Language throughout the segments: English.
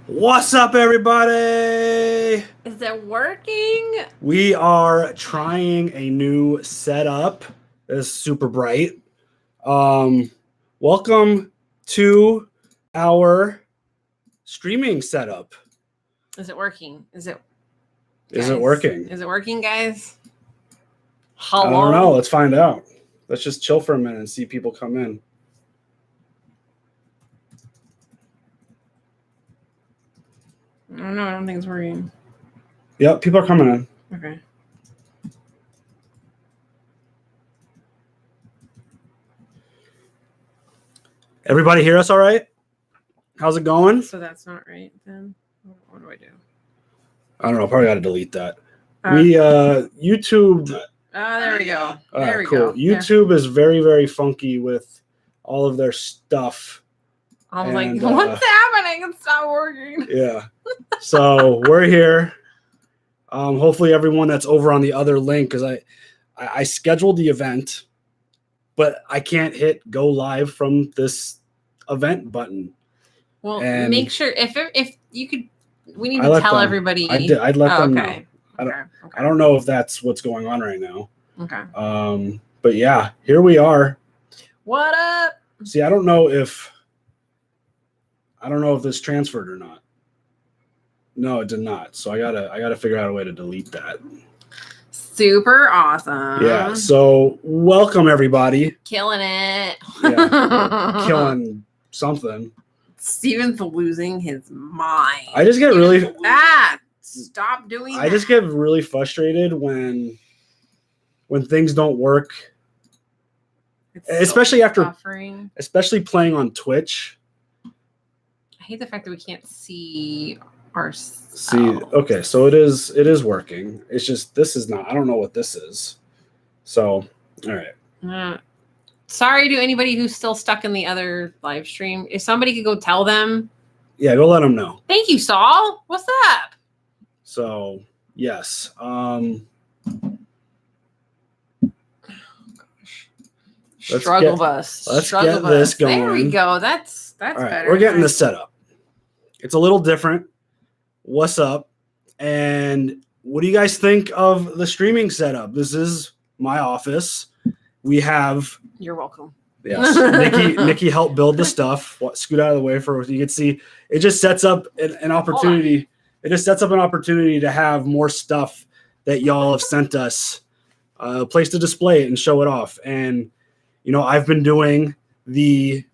What's up, everybody? Is it working? We are trying a new setup. It's super bright. Welcome to our streaming setup. Is it working? Is it working? Is it working, guys? Hello? I don't know. Let's find out. Let's just chill for a minute and see people come in. No, I don't think it's working. Yep, people are coming in. Okay. Everybody hear us all right? How's it going? So that's not right then. What do I do? I don't know. Probably got to delete that. YouTube. There we go. There we go. YouTube is very, very funky with all of their stuff. I was like, what's happening? It's not working. Yeah. So we're here. Hopefully everyone that's over on the other link, because I scheduled the event, but I can't hit go live from this event button. Well, and make sure if you could, we need to tell everybody. I'd let them know. Okay. I don't know if that's what's going on right now. Okay. But yeah, here we are. What up? See, I don't know if this transferred or not. No, it did not. So I gotta figure out a way to delete that. Super awesome. Yeah. So welcome everybody. Killing it. Yeah. Killing something. Steven's losing his mind. I just get really stop doing that. I just get really frustrated when things don't work. Especially especially playing on Twitch. I hate the fact that we can't see ourselves. Okay, so it is working. It's just this is not. I don't know what this is. So, all right. Sorry to anybody who's still stuck in the other live stream. If somebody could go tell them. Yeah, go let them know. Thank you, Saul. What's up? So, yes. Struggle bus. Let's get this going. There we go. That's all right, better. We're getting this set up. It's a little different. What's up? And what do you guys think of the streaming setup? This is my office. We have. You're welcome. Yes, Neekee helped build the stuff. Scoot out of the way for you can see. It just sets up an opportunity. It just sets up an opportunity to have more stuff that y'all have sent us, a place to display it and show it off. And I've been doing the.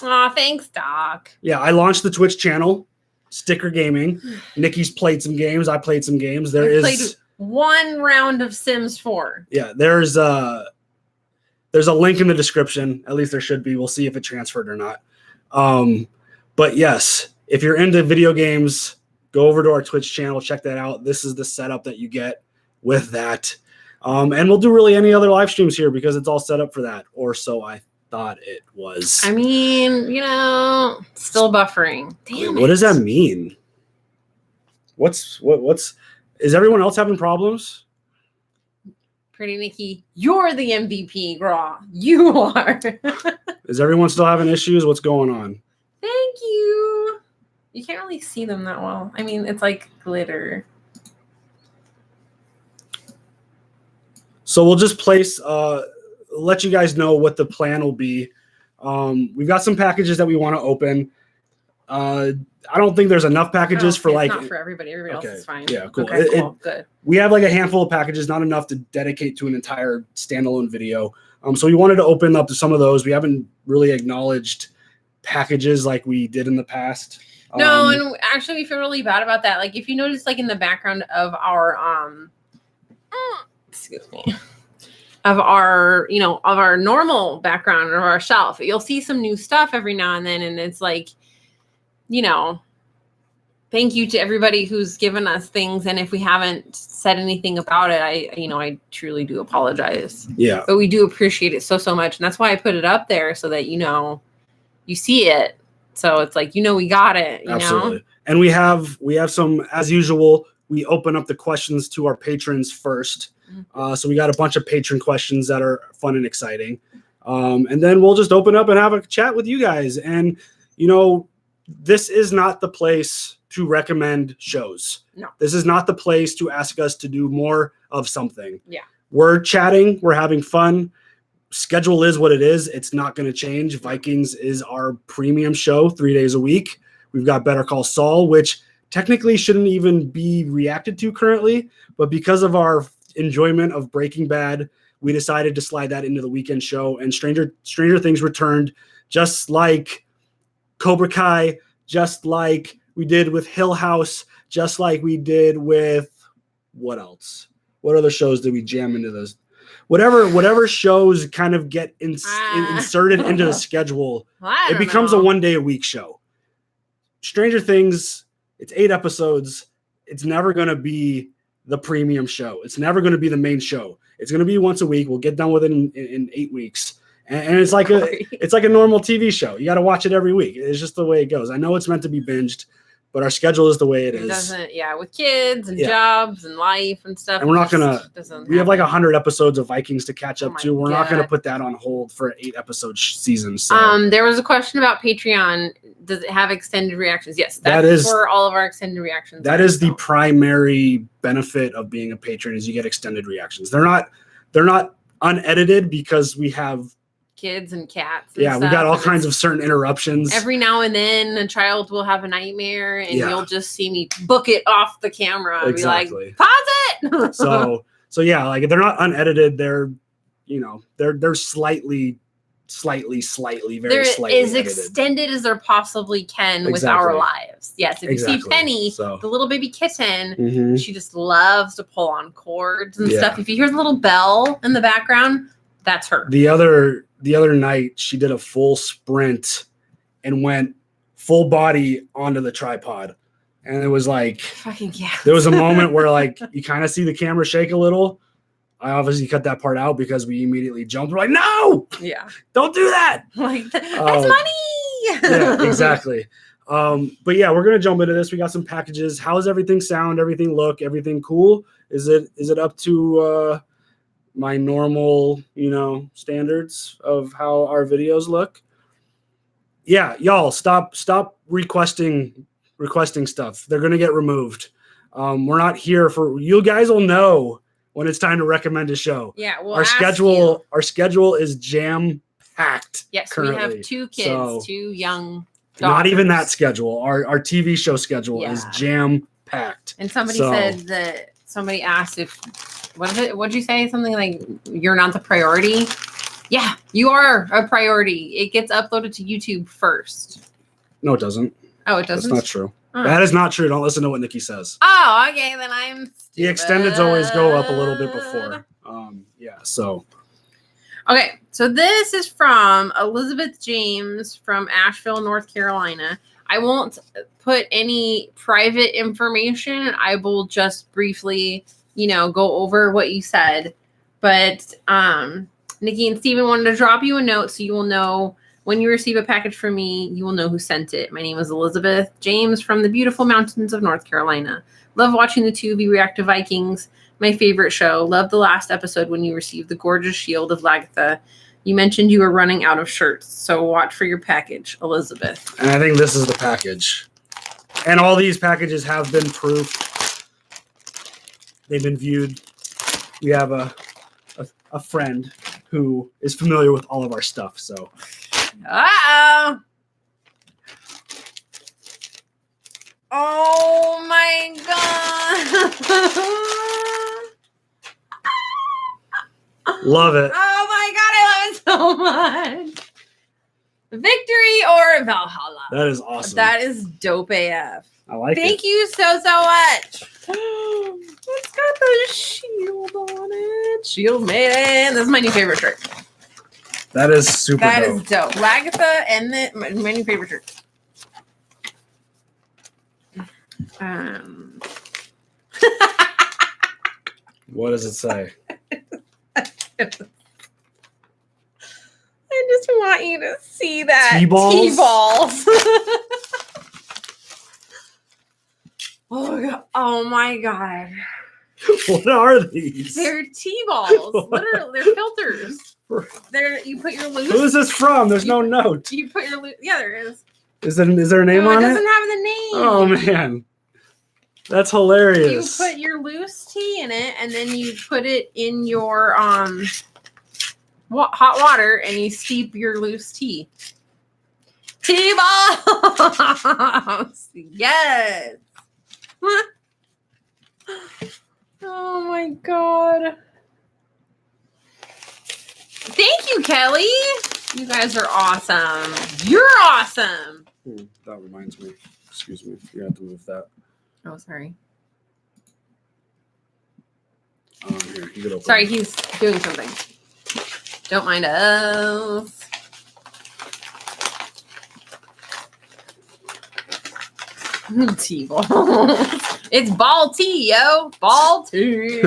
Aw, thanks, Doc. Yeah, I launched the Twitch channel, Sticker Gaming. Neekee's played some games. I played some games. I played one round of Sims 4. Yeah, there's a link in the description. At least there should be. We'll see if it transferred or not. But yes, if you're into video games, go over to our Twitch channel. Check that out. This is the setup that you get with that. And we'll do really any other live streams here because it's all set up for that. Or so I thought it was. I mean, still buffering. Damn it. What does that mean? What's is everyone else having problems? Pretty Neekee, you're the MVP, girl. You are. Is everyone still having issues? What's going on? Thank you. You can't really see them that well. I mean, it's like glitter. So we'll just place, let you guys know what the plan will be. We've got some packages that we want to open. I don't think there's enough packages for it's not for everybody. Everybody else is fine. Yeah, cool. Okay, cool. Good. We have like a handful of packages, not enough to dedicate to an entire standalone video. So we wanted to open up to some of those. We haven't really acknowledged packages like we did in the past. No, and actually we feel really bad about that. Like if you notice, like in the background of our excuse me, of our normal background of our shelf, you'll see some new stuff every now and then, and it's like, thank you to everybody who's given us things, and if we haven't said anything about it, I truly do apologize. Yeah, but we do appreciate it so much, and that's why I put it up there so that you see it. So it's like, we got it. Absolutely. And we have some, as usual. We open up the questions to our patrons first. So we got a bunch of patron questions that are fun and exciting. And then we'll just open up and have a chat with you guys. And, this is not the place to recommend shows. No. This is not the place to ask us to do more of something. Yeah. We're chatting. We're having fun. Schedule is what it is. It's not going to change. Vikings is our premium show 3 days a week. We've got Better Call Saul, which technically shouldn't even be reacted to currently, but because of our enjoyment of Breaking Bad, we decided to slide that into the weekend show. And Stranger Things returned, just like Cobra Kai, just like we did with Hill House, just like we did with what else? What other shows did we jam into those? Whatever shows kind of get inserted into the schedule, it becomes a 1 day a week show. Stranger Things, it's 8 episodes. It's never going to be the premium show. It's never going to be the main show. It's going to be once a week. We'll get done with it in 8 weeks. And it's like a normal TV show. You got to watch it every week. It's just the way it goes. I know it's meant to be binged, but our schedule is the way it is. Doesn't, with kids and jobs and life and stuff. And we're not gonna. We have like 100 episodes of Vikings to catch up to. We're not gonna put that on hold for an 8 episode season. So. There was a question about Patreon. Does it have extended reactions? Yes, that is for all of our extended reactions. That is the primary benefit of being a patron is you get extended reactions. They're not unedited because we have kids and cats. And we've got all kinds of certain interruptions. Every now and then a child will have a nightmare and you'll just see me book it off the camera and be like, pause it. so yeah, like they're not unedited. They're, they're slightly very slightly as edited. Extended as there possibly can with our lives. Yes. If you see Penny, the little baby kitten, she just loves to pull on cords and stuff. If you hear the little bell in the background, that's her. The other night, she did a full sprint and went full body onto the tripod. And it was like, there was a moment where like you kind of see the camera shake a little. I obviously cut that part out because we immediately jumped. We're like, no, don't do that. Like that's money. Yeah, exactly. But yeah, we're gonna jump into this. We got some packages. How does everything sound? Everything look? Everything cool? Is it up to my normal, standards of how our videos look? Yeah, y'all stop requesting stuff. They're gonna get removed. We're not here for you guys will know when it's time to recommend a show. Yeah, our schedule is jam packed. Yes, currently. We have 2 kids, so, 2 young daughters. Not even that schedule. Our TV show schedule is jam packed. And somebody said that somebody asked if what'd you say? Something like you're not the priority. Yeah, you are a priority. It gets uploaded to YouTube first. No, it doesn't. Oh, it doesn't? That's not true. That is not true. Don't listen to what Neekee says. Oh, okay. Then I'm stupid. The extendeds always go up a little bit before. So. Okay, so this is from Elizabeth James from Asheville, North Carolina. I won't put any private information. I will just briefly, go over what you said. But Neekee and Steven wanted to drop you a note so you will know when you receive a package from me, you will know who sent it. My name is Elizabeth James from the beautiful mountains of North Carolina. Love watching the 2 of you react to Vikings. My favorite show. Love the last episode when you received the gorgeous shield of Lagatha. You mentioned you were running out of shirts, so watch for your package, Elizabeth. And I think this is the package. And all these packages have been proofed. They've been viewed. We have a friend who is familiar with all of our stuff, so. Uh-oh. Oh my god. Love it. Oh my god, I love it so much. Victory or Valhalla. That is awesome. That is dope AF. I like it. Thank you so much. It's got the shield on it. Shield man. This is my new favorite shirt. That is super dope. That is dope. Lagatha and my new favorite shirt. What does it say? I just want you to see that. T-balls? T-balls. Oh my god. What are these? They're T-balls. Literally, they're filters. You put your loose. Who is this from? There's no note. You put your loose. Yeah, there is. Is there a name No, on it it? doesn't have the name. Oh man, that's hilarious. You put your loose tea in it, and then you put it in your hot water, and you steep your loose tea. Tea balls. Yes. Oh my god. Thank you, Kelly. You guys are awesome. You're awesome. That reminds me. Excuse me. You have to move that. Oh, sorry. Here, you can open Sorry, it. he's doing something. Don't mind us. Tea ball. It's ball tea, yo. Ball tea.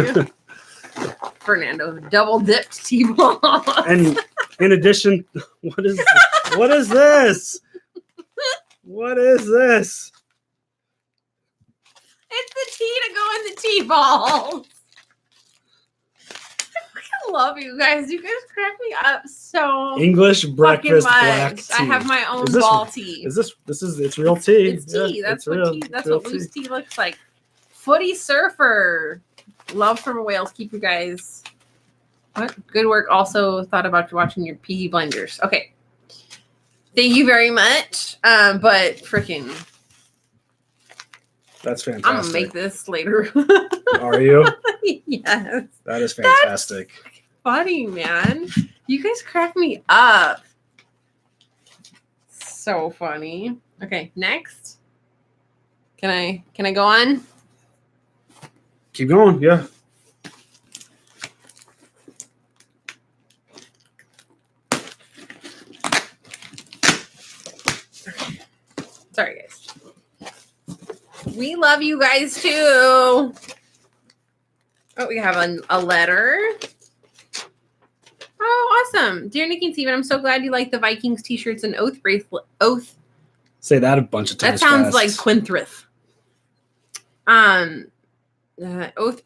Fernando double dipped tea ball. And in addition, what is this? What is this? It's the tea to go in the tea balls. I love you guys. You guys crack me up so English breakfast fucking black much. tea. I have my own Is this- ball tea. It's real tea. It's tea. Yeah, That's it's what real. tea. That's Real what loose tea looks like. Footy surfer. Love from Wales. Keep you guys. What good work. Also thought about watching your PE blenders. Okay. Thank you very much. But freaking, That's fantastic. I'm gonna make this later. Are you? Yes. That is fantastic. Funny, man. You guys crack me up. So funny. Okay, next. Can I go on? Keep going. Yeah. Sorry, guys. We love you guys too. Oh, we have a letter. Oh, awesome. Dear Neekee and Steven, I'm so glad you like the Vikings t-shirts and oath bracelet. Oath. Say that a bunch of That times. sounds fast. like Quinthrith. Oath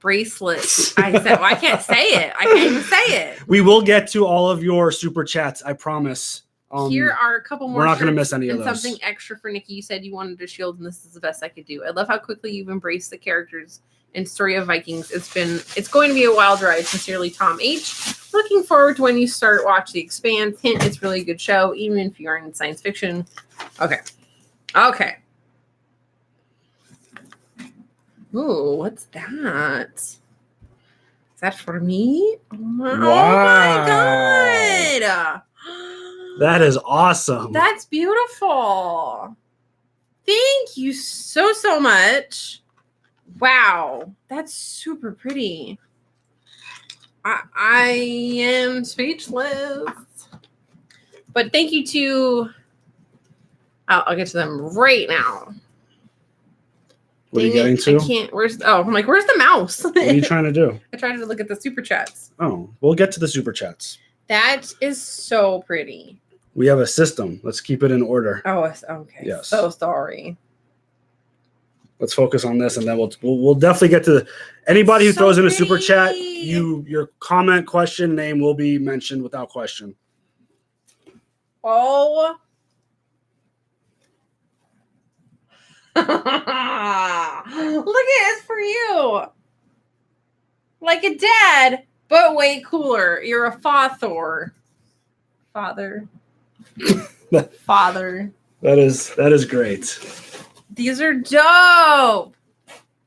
bracelet. I said, well, I can't say it. I can't even say it. We will get to all of your super chats. I promise. Here are a couple more. We're not going to shirts miss any of and those. something extra for Neekee. You said you wanted a shield, and this is the best I could do. I love how quickly you've embraced the characters and story of Vikings. It's going to be a wild ride. Sincerely, Tom H. Looking forward to when you start watch The Expanse. Hint, it's really a good show, even if you aren't in science fiction. Okay. Ooh, what's that? Is that for me? Oh my god. That is awesome. That's beautiful. Thank you so much. Wow, that's super pretty. I am speechless. But thank you to... I'll get to them right now. What are you Dang getting it, to? I can't. Where's the mouse? What are you trying to do? I tried to look at the super chats. Oh, we'll get to the super chats. That is so pretty. We have a system. Let's keep it in order. Oh, okay. Yes. So sorry. Let's focus on this, and then we'll definitely get to anybody who So throws in a super pretty. chat. Your comment, question, name will be mentioned without question. Oh. Look at it, it's for you. Like a dad, but way cooler. You're a father. Father. That is great. These are dope.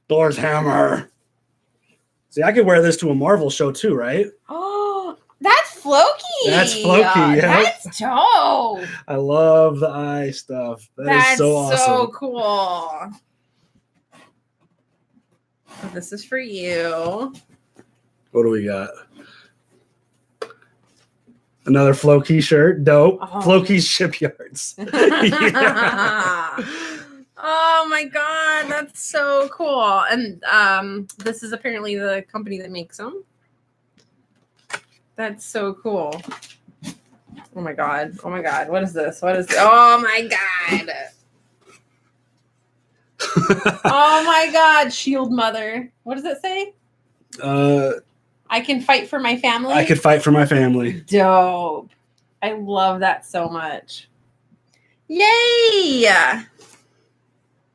Thor's hammer. See, I could wear this to a Marvel show too, right? Oh, that's Floki. That's Floki, yeah. That's dope. I love the eye stuff. That's so awesome. So cool. Oh, this is for you. What do we got? Another Floki shirt. Dope. Oh. Floki's Shipyards. Yeah. Oh my god, that's so cool. And this is apparently the company that makes them. That's so cool. Oh my god. What is this? Oh my god. Oh my god, Shield Mother. What does it say? I can fight for my family. could fight for my family. Dope. I love that so much. Yay!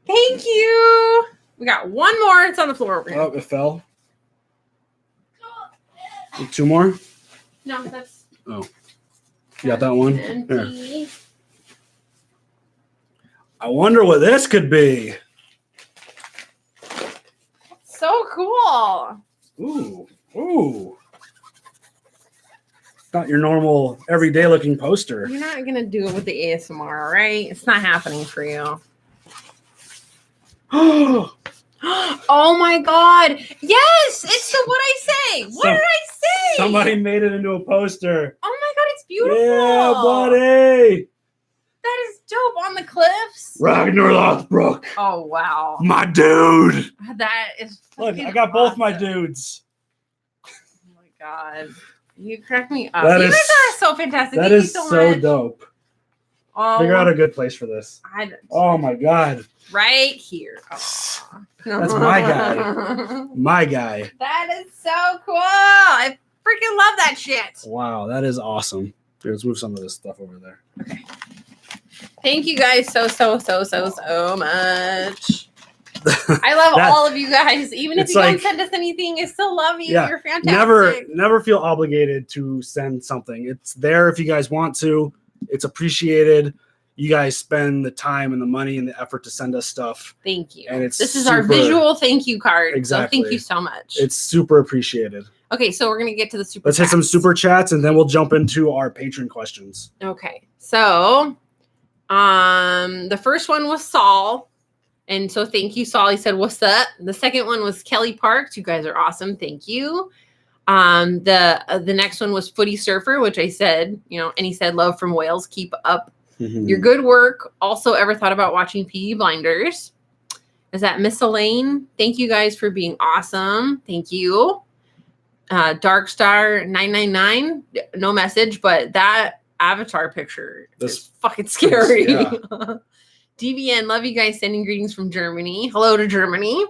Thank you. We got one more. It's on the floor over here. Oh, it fell. Two more? No, that's... Oh. You got that one? empty. Here. I wonder what this could be. So cool. Ooh. Ooh. Not your normal everyday looking poster. You're not going to do it with the ASMR, right? It's not happening for you. Oh my God. Yes. It's the what I say. What did I say? Somebody made it into a poster. Oh my God. It's beautiful. Yeah, buddy. That is dope. On the cliffs. Ragnar Lothbrok. Oh, wow. My dude. That is Look, fucking I got both my awesome. dudes. Oh my God. You crack me up. That You is- guys are so fantastic. That Thank is you so so much. dope. Oh, Figure out a good place for this. Oh my God. right here. Aw. That's my guy. My guy. That is so cool. I freaking love that shit. Wow, that is awesome. Here, let's move some of this stuff over there. Thank you guys so much. I love all of you guys. Even if it's you don't like- send us anything, I still love you. Yeah, You're fantastic. Never feel obligated to send something. It's there if you guys want to. It's appreciated. You guys spend the time and the money and the effort to send us stuff. Thank you. And it's This is our super- visual thank you card. Exactly. So thank you so much. It's super appreciated. Okay, so we're gonna get to the super. Let's hit some chats. super chats and then we'll jump into our patron questions. Okay, so the first one was Saul, and so thank you, Saul. He said, "What's up?" The second one was Kelly Parks. You guys are awesome. Thank you. The next one was Footy Surfer, which I said, and he said, "Love from Wales. Keep up your good work. Also, ever thought about watching PE Blinders?" Is that Miss Elaine? Thank you guys for being awesome. Thank you. Darkstar 999, no message, but that avatar picture is fucking scary. Yeah. DVN, love you guys. Sending greetings from Germany. Hello to Germany.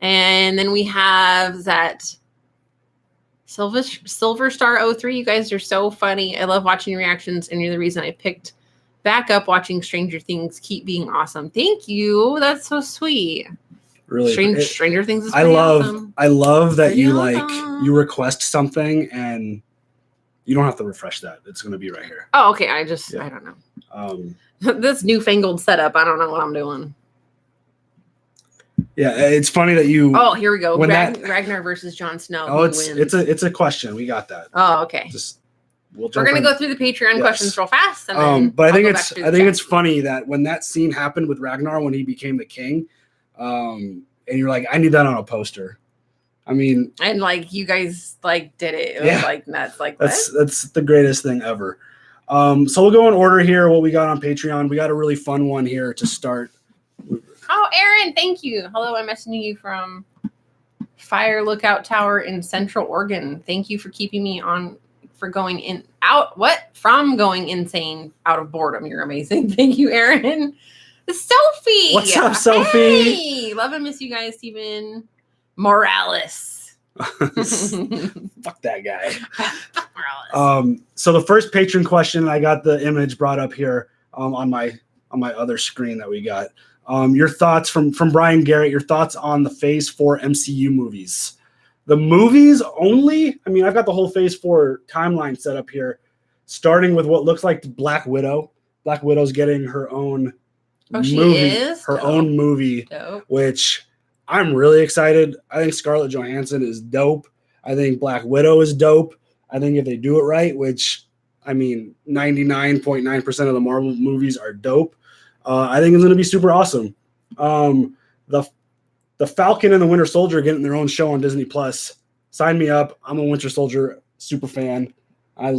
And then we have that Silver Star 03. You guys are so funny. I love watching your reactions, and you're the reason I picked back up watching Stranger Things. Keep being awesome. Thank you. That's so sweet. Really, Stranger Things is I pretty love awesome. I love that Pretty you awesome. you request something and you don't have to refresh that. It's going to be right here. Oh, okay. I don't know. This newfangled setup. I don't know what I'm doing. Yeah, it's funny that you. Oh, here we go. When Ragnar versus Jon Snow. Oh, it's a question. We got that. Oh, okay. We're gonna go through the Patreon questions real fast. And then but I think I'll go back through the chat. it's funny that when that scene happened with Ragnar when he became the king, and you're like, I need that on a poster. I mean, and you guys did it. It was nuts. That's the greatest thing ever. So we'll go in order here. What we got on Patreon? We got a really fun one here to start. Oh, Aaron, thank you. Hello, I'm messaging you from Fire Lookout Tower in Central Oregon. Thank you for keeping me on for going going insane out of boredom. You're amazing. Thank you, Aaron. Sophie. What's up, Sophie? Hey, love and miss you guys, Steven Morales. Fuck that guy. Morales. So the first patron question, I got the image brought up here on my other screen that we got. Your thoughts from Brian Garrett, your thoughts on the Phase 4 MCU movies. The movies only, I mean, I've got the whole Phase 4 timeline set up here, starting with what looks like Black Widow. Black Widow's getting her own own movie, Dope. which I'm really excited. I think Scarlett Johansson is dope. I think Black Widow is dope. I think if they do it right, which, I mean, 99.9% of the Marvel movies are dope, I think it's going to be super awesome. The Falcon and the Winter Soldier getting their own show on Disney Plus. Sign me up. I'm a Winter Soldier super fan. I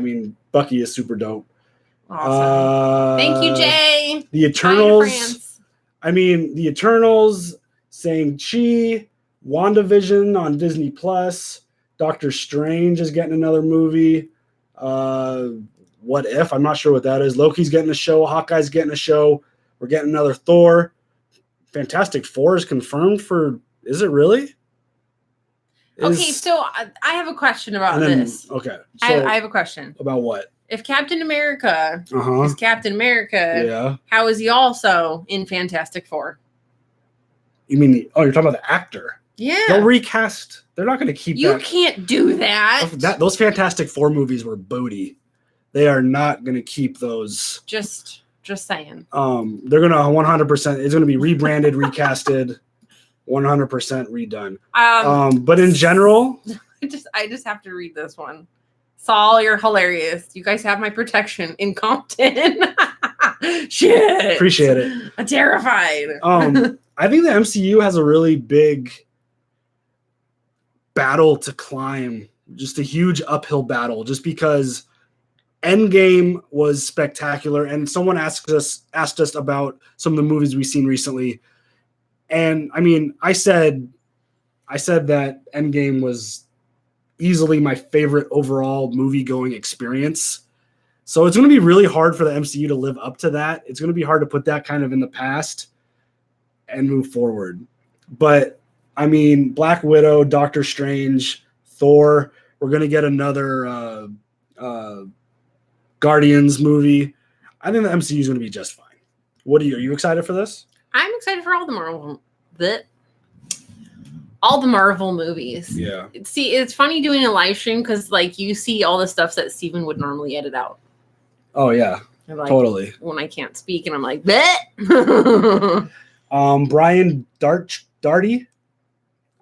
mean, Bucky is super dope. Awesome. Thank you, Jay. The Eternals. I mean, the Eternals, Shang-Chi, WandaVision on Disney Plus. Doctor Strange is getting another movie. What If? I'm not sure what that is. Loki's getting a show. Hawkeye's getting a show. We're getting another Thor. Fantastic Four is confirmed for. Is it really? Okay, so I have a question about this. Okay. I have a question. About what? if Captain America Uh-huh. is Captain America, Yeah. how is he also in Fantastic Four? You mean you're talking about the actor? Yeah. They'll recast. They're not going to keep You that. can't do that. Those Fantastic Four movies were booty. They are not going to keep those. Just saying. They're going to 100%. It's going to be rebranded, recasted, 100% redone. But in general, I just have to read this one. Saul, you're hilarious. You guys have my protection in Compton. Shit. appreciate it. I'm terrified. I think the MCU has a really big battle to climb, just a huge uphill battle, just because Endgame was spectacular, and someone asked us about some of the movies we've seen recently, and I mean, I said that Endgame was easily my favorite overall movie-going experience. So it's going to be really hard for the MCU to live up to that. It's going to be hard to put that kind of in the past and move forward. But I mean, Black Widow, Doctor Strange, Thor, we're going to get another Guardians movie. I think the MCU is going to be just fine. Are you excited for this? I'm excited for all the Marvel movies. Yeah. See, it's funny doing a live stream because like you see all the stuff that Steven would normally edit out. Oh yeah. Like, totally. When I can't speak and I'm like, bleh. Brian Darty.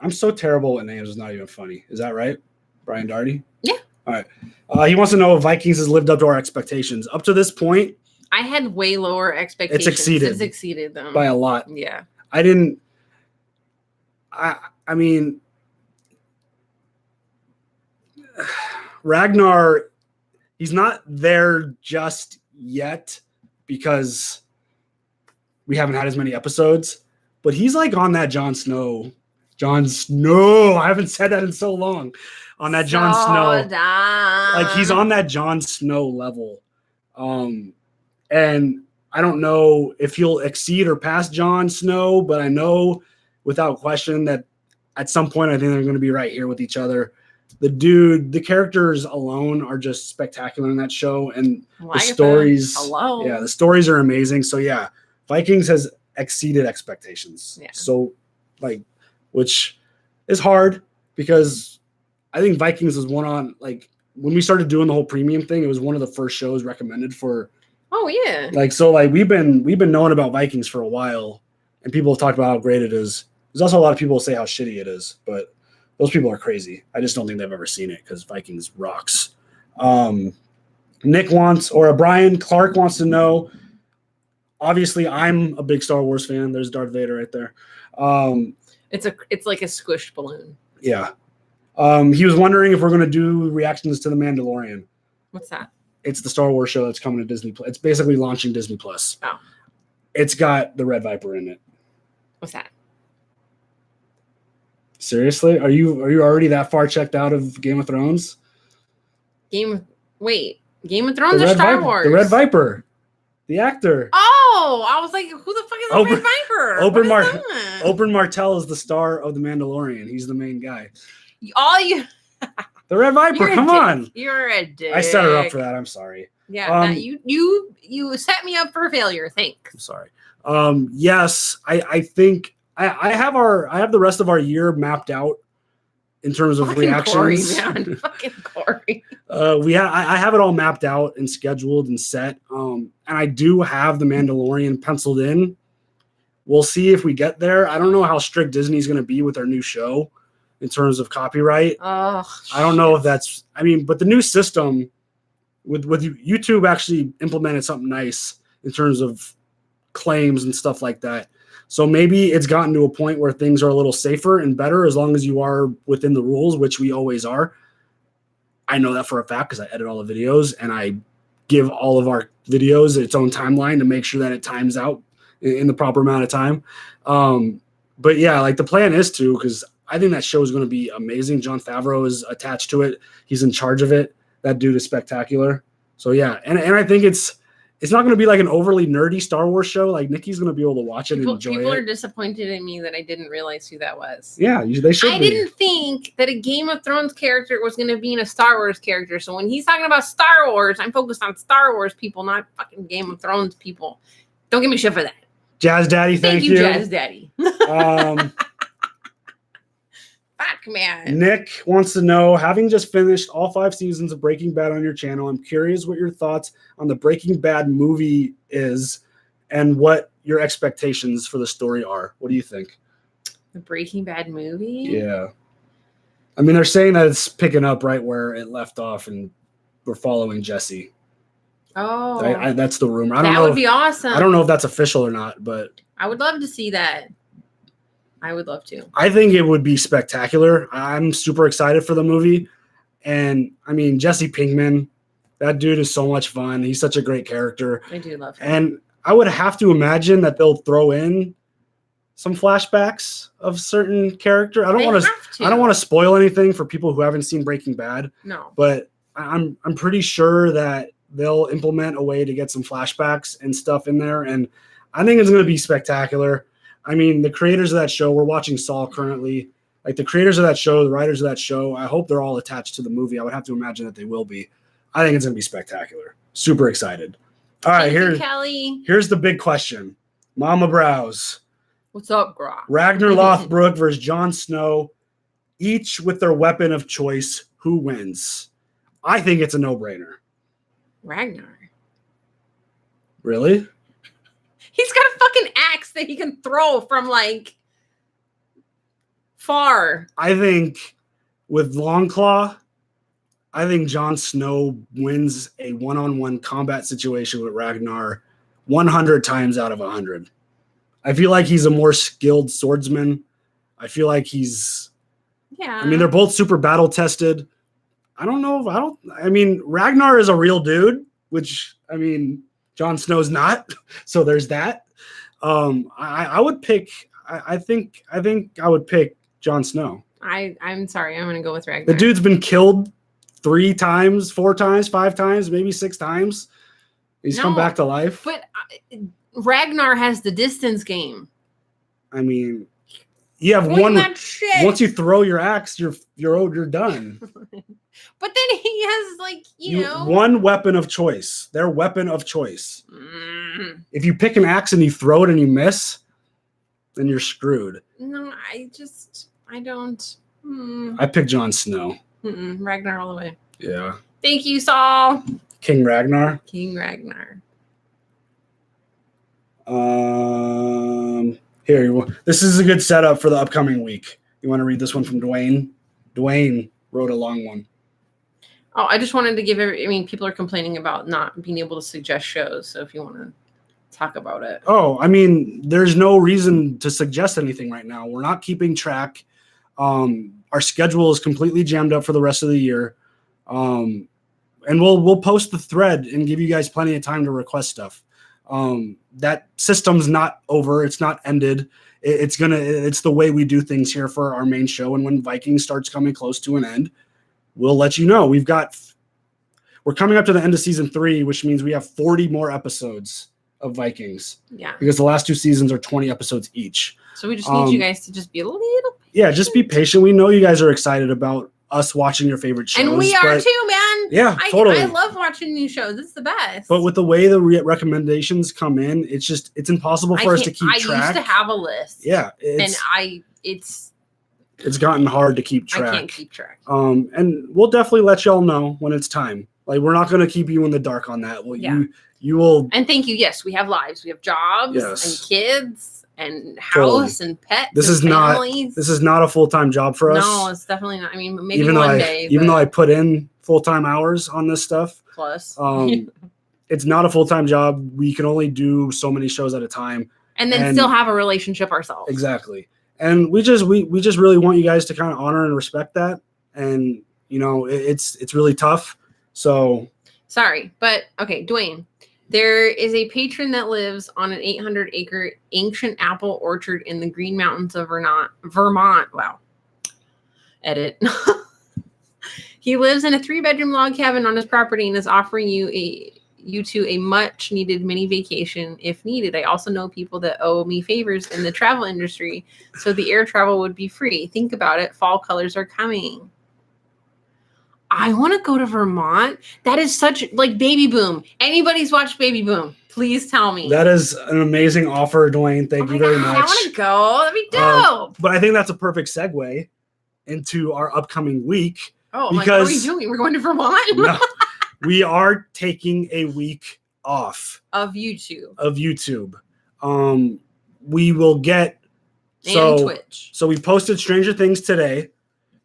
I'm so terrible with names, it's not even funny. Is that right? Brian Darty? Yeah. All right. He wants to know if Vikings has lived up to our expectations. Up to this point, I had way lower expectations. It's exceeded them by a lot. Yeah. I mean, Ragnar, he's not there just yet because we haven't had as many episodes, but he's like on that Jon Snow. I haven't said that in so long. On that Jon Snow. Like he's on that Jon Snow level. And I don't know if he'll exceed or pass Jon Snow, but I know without question that at some point I think they're going to be right here with each other. The characters alone are just spectacular in that show, and the stories. Yeah, the stories are amazing. So yeah, Vikings has exceeded expectations. Yeah. So which is hard because I think Vikings was one on when we started doing the whole premium thing, it was one of the first shows recommended for. Oh yeah. We've been knowing about Vikings for a while, and people have talked about how great it is. There's also a lot of people who say how shitty it is, but those people are crazy. I just don't think they've ever seen it because Vikings rocks. Brian Clark wants to know. Obviously, I'm a big Star Wars fan. There's Darth Vader right there. It's like a squished balloon. Yeah. He was wondering if we're going to do reactions to The Mandalorian. What's that? It's the Star Wars show that's coming to Disney Plus. It's basically launching Disney Plus. Oh. It's got the Red Viper in it. What's that? Seriously? Are you already that far checked out of Game of Thrones? Game of Thrones or Star Wars? The Red Viper. The actor. Oh, I was like, who the fuck is the Red Viper? Oberyn Martell is the star of The Mandalorian. He's the main guy. The Red Viper, come on. You're a dick. I set her up for that. I'm sorry. Yeah, you set me up for failure. Thanks. I'm sorry. Yes, I think I have the rest of our year mapped out in terms of reactions. Corey, man. Fucking Corey. I have it all mapped out and scheduled and set. And I do have The Mandalorian penciled in. We'll see if we get there. I don't know how strict Disney's going to be with their new show in terms of copyright. I don't know if that's. I mean, but the new system with YouTube actually implemented something nice in terms of claims and stuff like that. So maybe it's gotten to a point where things are a little safer and better as long as you are within the rules, which we always are. I know that for a fact because I edit all the videos and I give all of our videos its own timeline to make sure that it times out in the proper amount of time. But yeah, the plan is to, because I think that show is going to be amazing. Jon Favreau is attached to it. He's in charge of it. That dude is spectacular. So yeah, and I think it's not going to be like an overly nerdy Star Wars show. Like Nikki's going to be able to watch it and enjoy People it. are disappointed in me that I didn't realize who that was. Yeah, they should. I didn't think that a Game of Thrones character was going to be in a Star Wars character. So when he's talking about Star Wars, I'm focused on Star Wars people, not fucking Game of Thrones people. Don't give me shit for that. Jazz Daddy, thank you. Jazz Daddy. Fuck, man. Nick wants to know, having just finished all 5 seasons of Breaking Bad on your channel, I'm curious what your thoughts on the Breaking Bad movie is and what your expectations for the story are. What do you think? The Breaking Bad movie? Yeah. I mean, they're saying that it's picking up right where it left off and we're following Jesse. Oh. That's the rumor. I don't know. That would be awesome. I don't know if that's official or not, but I would love to see that. I would love to. I think it would be spectacular. I'm super excited for the movie. And I mean, Jesse Pinkman, that dude is so much fun. He's such a great character. I do love him. And I would have to imagine that they'll throw in some flashbacks of certain character. I don't want to spoil anything for people who haven't seen Breaking Bad. No. But I'm pretty sure that they'll implement a way to get some flashbacks and stuff in there. And I think it's going to be spectacular. I mean, the creators of that show, we're watching Saul currently. Like the creators of that show, the writers of that show, I hope they're all attached to the movie. I would have to imagine that they will be. I think it's going to be spectacular. Super excited. All right, here's the big question. Mama Browse. What's up, Grok? Ragnar Lothbrok versus Jon Snow, each with their weapon of choice. Who wins? I think it's a no-brainer. Ragnar. Really? He's got a fucking axe that he can throw from like far. I think with Longclaw, I think Jon Snow wins a one-on-one combat situation with Ragnar 100 times out of 100. I feel like he's a more skilled swordsman. I feel like he's... Yeah. I mean, they're both super battle-tested. I don't know. I mean, Ragnar is a real dude, which, I mean... Jon Snow's not, so there's that. I would pick. I think I would pick Jon Snow. I'm sorry. I'm gonna go with Ragnar. The dude's been killed 3 times, 4 times, 5 times, maybe 6 times. He's come back to life. But Ragnar has the distance game. I mean, you have Point one. That shit. Once you throw your axe, you're done. But then he has like you know one weapon of choice. Their weapon of choice. Mm. If you pick an axe and you throw it and you miss, then you're screwed. No, I don't. I pick Jon Snow. Ragnar all the way. Yeah. Thank you, Saul. King Ragnar. King Ragnar. Here, this is a good setup for the upcoming week. You want to read this one from Dwayne? Dwayne wrote a long one. Oh, I just wanted to give people are complaining about not being able to suggest shows. So if you want to talk about it. Oh, I mean, there's no reason to suggest anything right now. We're not keeping track. Our schedule is completely jammed up for the rest of the year. And we'll post the thread and give you guys plenty of time to request stuff. That system's not over. It's not ended. It's the way we do things here for our main show. And when Vikings starts coming close to an end, we'll let you know. We're coming up to the end of season 3, which means we have 40 more episodes of Vikings. Yeah. Because the last 2 seasons are 20 episodes each. So we just need you guys to just be a little patient. Yeah, just be patient. We know you guys are excited about us watching your favorite shows. And we are too, man. Yeah, totally. I love watching new shows. It's the best. But with the way the recommendations come in, it's impossible for us to keep track. I used to have a list. Yeah. It's gotten hard to keep track. I can't keep track. And we'll definitely let y'all know when it's time. Like, we're not going to keep you in the dark on that. You will. And thank you. Yes, we have lives. We have jobs and kids and house and pets. This is not a full-time job for us. No, it's definitely not. I mean, maybe one day. Even though I put in full-time hours on this stuff. Plus. It's not a full-time job. We can only do so many shows at a time. And then still have a relationship ourselves. Exactly. And we just really want you guys to kind of honor and respect that. And, you know, it's really tough. So. Sorry, but okay, Dwayne. There is a patron that lives on an 800-acre ancient apple orchard in the Green Mountains of Vermont. Wow. Edit. He lives in a 3-bedroom log cabin on his property and is offering you you two a much needed mini vacation if needed. I also know people that owe me favors in the travel industry, so the air travel would be free. Think about it. Fall colors are coming. I want to go to Vermont. That is such like Baby Boom. Anybody's watched Baby Boom, please tell me. That is an amazing offer, Dwayne. Thank you very much. I want to go. That'd be dope. But I think that's a perfect segue into our upcoming week. Oh, because what are we doing? We're going to Vermont? No, we are taking a week off of YouTube. We will get and Twitch. So we posted Stranger Things today.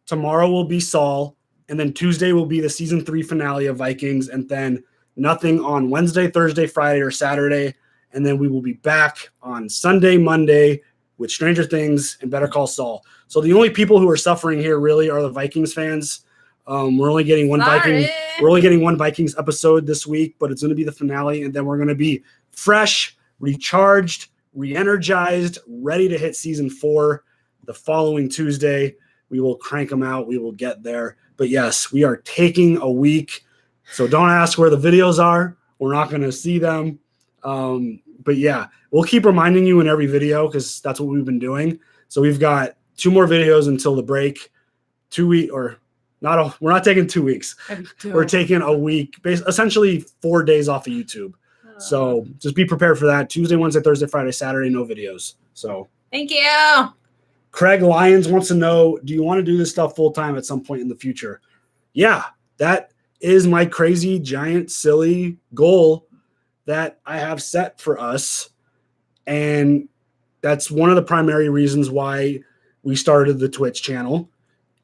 Tomorrow will be Saul. And then Tuesday will be the season 3 finale of Vikings, and then nothing on Wednesday, Thursday, Friday, or Saturday. And then we will be back on Sunday, Monday with Stranger Things and Better Call Saul. So the only people who are suffering here really are the Vikings fans. We're only getting one Vikings episode this week, but it's going to be the finale, and then we're going to be fresh, recharged, re-energized, ready to hit season 4 the following Tuesday. We will crank them out. We will get there. But yes, we are taking a week. So don't ask where the videos are. We're not going to see them. But yeah, we'll keep reminding you in every video because that's what we've been doing. So we've got 2 more videos until the break. 2 weeks or not. We're not taking 2 weeks. We're taking a week, essentially 4 days off of YouTube. So just be prepared for that. Tuesday, Wednesday, Thursday, Friday, Saturday, no videos. So thank you. Craig Lyons wants to know, do you want to do this stuff full-time at some point in the future? Yeah, that is my crazy, giant, silly goal that I have set for us. And that's one of the primary reasons why we started the Twitch channel.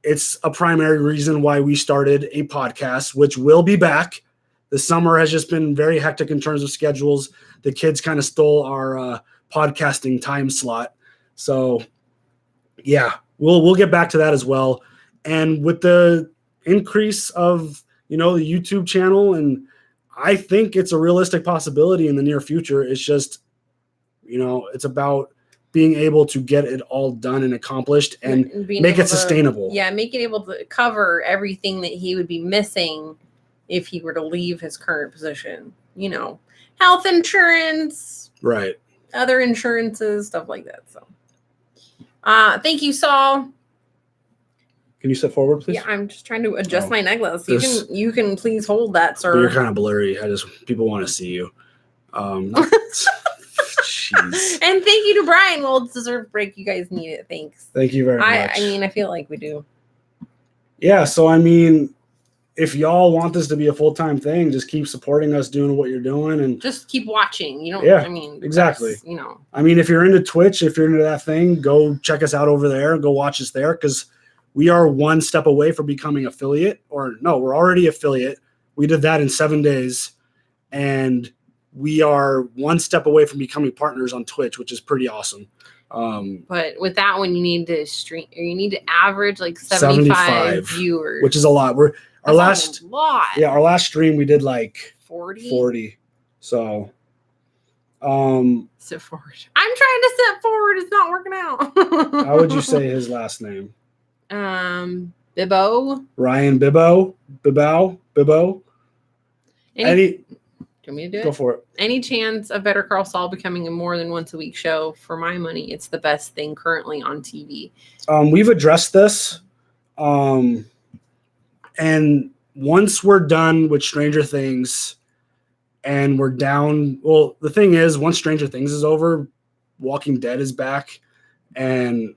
It's a primary reason why we started a podcast, which will be back. The summer has just been very hectic in terms of schedules. The kids kind of stole our podcasting time slot. So yeah, we'll get back to that as well. And with the increase of, the YouTube channel, and I think it's a realistic possibility in the near future. It's just, it's about being able to get it all done and accomplished and make it sustainable. Yeah, make it able to cover everything that he would be missing if he were to leave his current position. Health insurance, right? Other insurances, stuff like that. So. Thank you, Saul. Can you step forward, please? Yeah, I'm just trying to adjust my necklace. You can please hold that, sir. You're kind of blurry. People want to see you. Jeez. And thank you to Brian. Well deserved break. You guys need it. Thanks. Thank you very much. I feel like we do. Yeah. So if y'all want this to be a full-time thing, just keep supporting us doing what you're doing and just keep watching. Exactly. If you're into Twitch, if you're into that thing, go check us out over there. Go watch us there because we are one step away from becoming affiliate. Or no, we're already affiliate. We did that in 7 days, and we are one step away from becoming partners on Twitch, which is pretty awesome. But with that one, you need to stream, or you need to average like 75 viewers, which is a lot. Our last stream we did like 40. So sit forward. I'm trying to sit forward. It's not working out. How would you say his last name? Bibbo. Ryan Bibbo. Bibbo. Do you want me to do it? Go for it. Any chance of Better Call Saul becoming a more than once a week show? For my money, it's the best thing currently on TV. We've addressed this. And once we're done with Stranger Things and we're down, well, the thing is, once Stranger Things is over, Walking Dead is back, and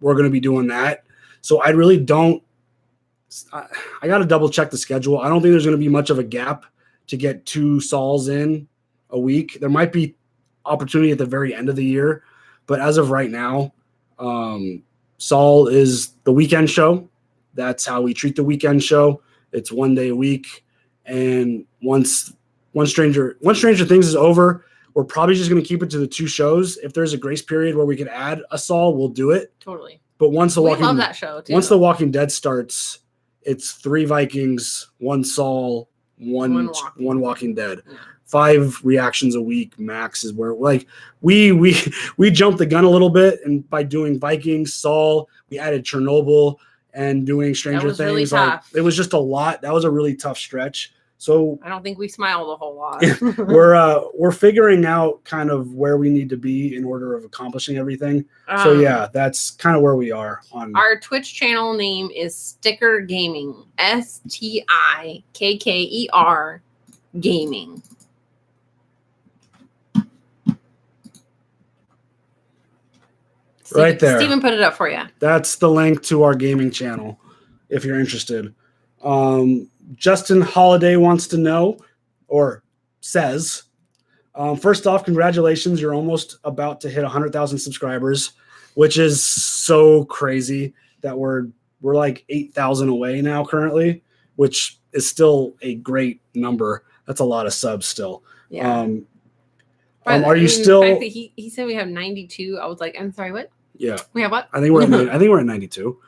we're going to be doing that. So I really don't, I got to double check the schedule. I don't think there's going to be much of a gap to get 2 Sauls in a week. There might be opportunity at the very end of the year, but as of right now, Saul is the weekend show. That's how we treat the weekend show. It's 1 day a week. And once Stranger Things is over, we're probably just going to keep it to the 2 shows. If there's a grace period where we could add a Saul, we'll do it. Totally. But once love that show too. Once The Walking Dead starts, it's 3 Vikings, 1 Saul, one Walking Dead. Yeah. 5 reactions a week max is where we jumped the gun a little bit, and by doing Vikings, Saul, we added Chernobyl and doing Stranger Things. Really tough. It was just a lot. That was a really tough stretch. So I don't think we smiled a whole lot. we're figuring out kind of where we need to be in order of accomplishing everything. So yeah, that's kind of where we are on our Twitch channel name is Sticker Gaming. STIKKER Gaming. Right there. Steven put it up for you. That's the link to our gaming channel if you're interested. Justin Holiday wants to know, or says, first off, congratulations. You're almost about to hit 100,000 subscribers, which is so crazy that we're like 8,000 away now currently, which is still a great number. That's a lot of subs still. Yeah. Are you still? The fact that he said we have 92. I was like, I'm sorry, what? Yeah. We have what? I think we're at 92.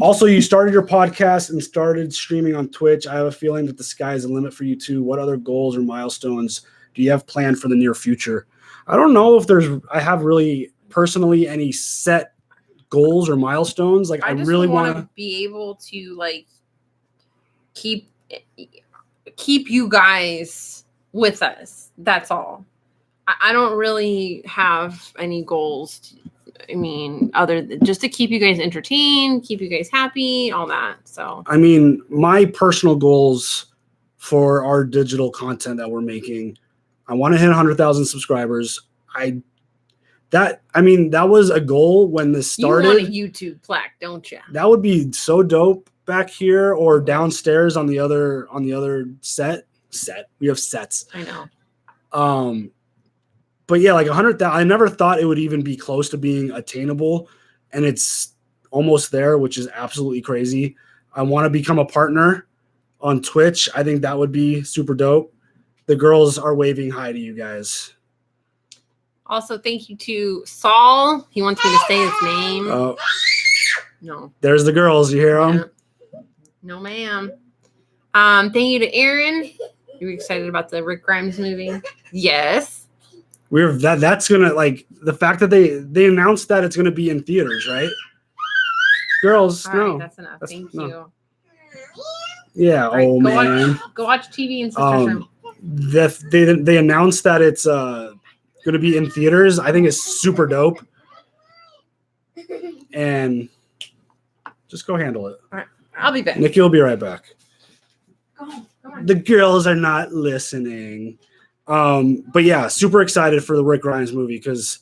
Also, you started your podcast and started streaming on Twitch. I have a feeling that the sky is the limit for you too. What other goals or milestones do you have planned for the near future? I don't know if I have really personally any set goals or milestones. Like I really want to be able to like keep you guys with us. That's all. I don't really have any goals. I mean, other than just to keep you guys entertained, keep you guys happy, all that. So, I mean, my personal goals for our digital content that we're making, I want to hit 100,000 subscribers. That was a goal when this started. You want a YouTube plaque, don't you? That would be so dope back here or downstairs on the other set. We have sets. I know. But yeah, like 100,000. I never thought it would even be close to being attainable, and it's almost there, which is absolutely crazy. I want to become a partner on Twitch. I think that would be super dope. The girls are waving hi to you guys. Also, thank you to Saul. He wants me to say his name. No. There's the girls. You hear them? Yeah. No, ma'am. Thank you to Aaron. You excited about the Rick Grimes movie? Yes. That's gonna, like, the fact that they announced that it's gonna be in theaters, right? Girls, all no. Right, that's enough. Thank you. Yeah. Right, man. Go watch TV in Sister's room. They announced that it's gonna be in theaters. I think it's super dope. And just go handle it. All right, I'll be back. Neekee will be right back. Come on. The girls are not listening. But yeah, super excited for the Rick Grimes movie because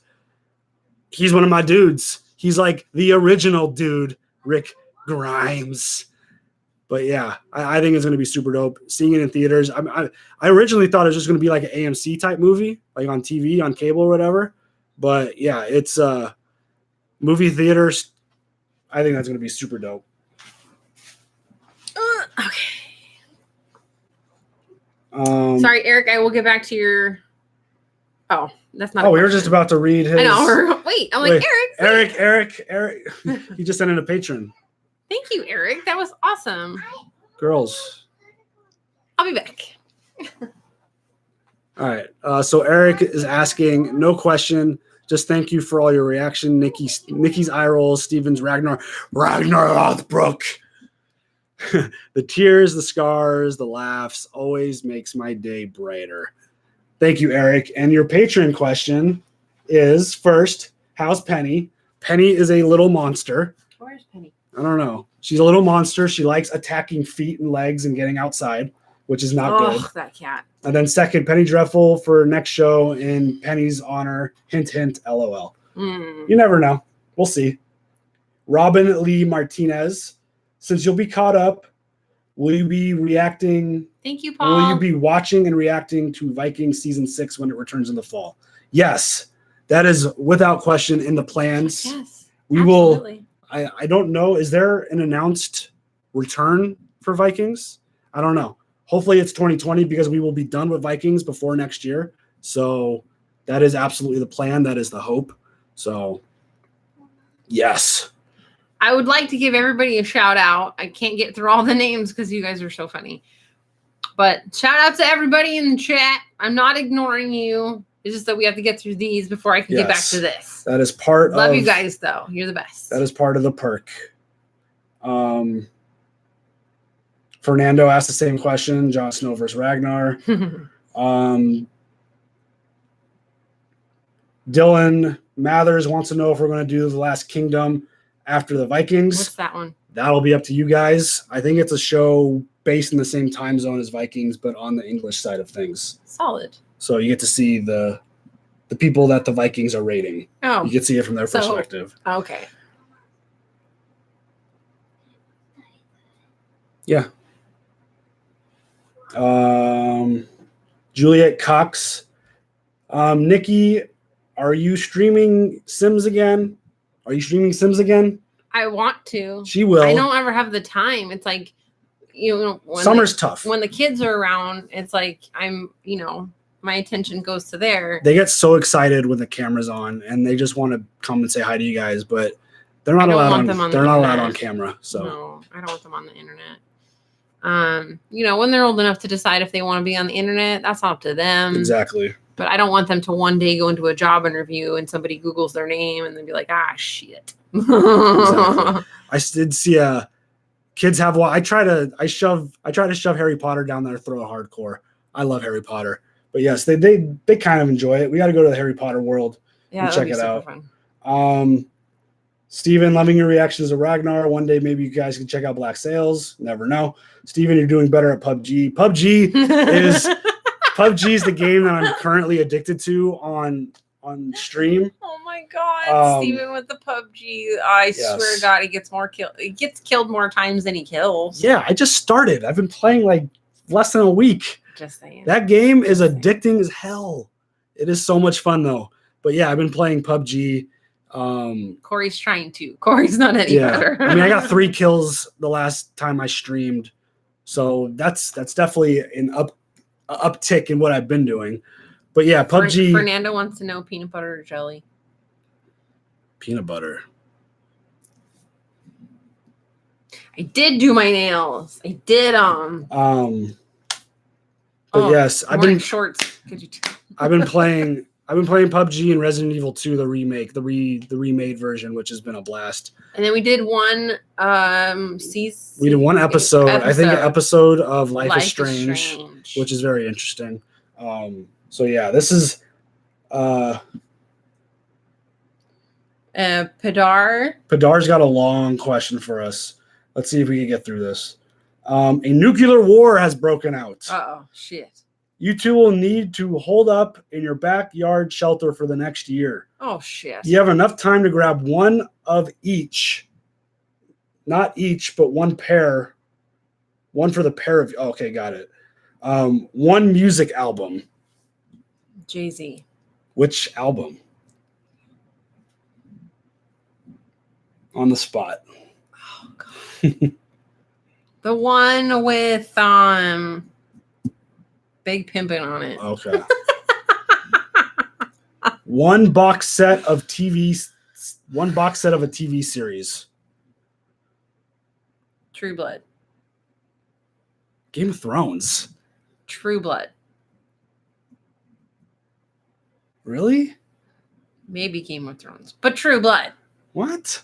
he's one of my dudes. He's like the original dude, Rick Grimes. But yeah, I think it's going to be super dope. Seeing it in theaters. I originally thought it was just going to be like an AMC type movie, like on TV, on cable or whatever. But yeah, it's movie theaters. I think that's going to be super dope. Okay. Sorry, Eric. I will get back to your. Oh, that's not. Oh, we were just about to read his. I know. Wait, I'm like Eric. He just sent in a patron. Thank you, Eric. That was awesome. Girls. I'll be back. All right. So Eric is asking, no question. Just thank you for all your reaction. Nikki's eye rolls. Steven's Ragnar Lothbrok. The tears, the scars, the laughs always makes my day brighter. Thank you, Eric. And your patron question is, first, how's Penny? Penny is a little monster. Where's Penny? I don't know. She's a little monster. She likes attacking feet and legs and getting outside, which is not good. That cat. And then second, Penny Dreadful for next show in Penny's honor. Hint, hint, LOL. You never know. We'll see. Robin Lee Martinez. Since you'll be caught up, will you be reacting? Thank you, Paul. Will you be watching and reacting to Vikings season 6 when it returns in the fall? Yes, that is without question in the plans. Yes, we absolutely. will. I don't know. Is there an announced return for Vikings? I don't know. Hopefully it's 2020 because we will be done with Vikings before next year. So that is absolutely the plan. That is the hope. So yes. I would like to give everybody a shout out. I can't get through all the names because you guys are so funny. But shout out to everybody in the chat. I'm not ignoring you. It's just that we have to get through these before I can get back to this. That is part Love you guys, though. You're the best. That is part of the perk. Fernando asked the same question. Jon Snow versus Ragnar. Dylan Mathers wants to know if we're going to do The Last Kingdom after the Vikings. What's that one? That'll be up to you guys. I think it's a show based in the same time zone as Vikings, but on the English side of things. Solid. So you get to see the people that the Vikings are raiding. Oh. You can see it from their perspective. Okay. Yeah. Juliet Cox. Neekee, are you streaming Sims again? Are you streaming Sims again? I want to. She will. I don't ever have the time. It's like, when summer's tough. When the kids are around, it's like my attention goes to there. They get so excited when the camera's on, and they just want to come and say hi to you guys, but they're not allowed on. They're not allowed on camera. So no, I don't want them on the internet. When they're old enough to decide if they want to be on the internet, that's up to them. Exactly. But I don't want them to one day go into a job interview and somebody Googles their name and then be like, shit. Exactly. I did see kids have one. I try to shove Harry Potter down their throat hardcore. I love Harry Potter. But yes, they kind of enjoy it. We got to go to the Harry Potter world and check it out. Fun. Steven, loving your reactions to Ragnar. One day maybe you guys can check out Black Sails. Never know. Steven, you're doing better at PUBG. PUBG is the game that I'm currently addicted to on stream. Oh my god, Steven with the PUBG. I swear to God, he gets killed more times than he kills. Yeah, I just started. I've been playing like less than a week. Just saying. That game is addicting as hell. It is so much fun though. But yeah, I've been playing PUBG. Corey's trying to. Corey's not any better. I mean, I got 3 kills the last time I streamed. So that's definitely an uptick in what I've been doing. But yeah, PUBG. Fernando wants to know peanut butter or jelly. Peanut butter. I did do my nails. I did But yes, I've been shorts. Could you tell? I've been playing PUBG and Resident Evil 2, the remake, the remade version, which has been a blast. And then we did one season. We did one episode. I think an episode of Life is Strange, which is very interesting. So yeah, this is Padar's got a long question for us. Let's see if we can get through this. A nuclear war has broken out. Uh-oh, shit. You two will need to hold up in your backyard shelter for the next year. Oh, shit. You have enough time to grab one of each. Not each, but one pair. One for the pair of... Okay, got it. One music album. Jay-Z. Which album? On the spot. Oh, God. The one with Big Pimpin' on it. Okay. One box set of a TV series. True Blood. Game of Thrones. True Blood. Really? Maybe Game of Thrones, but True Blood. What?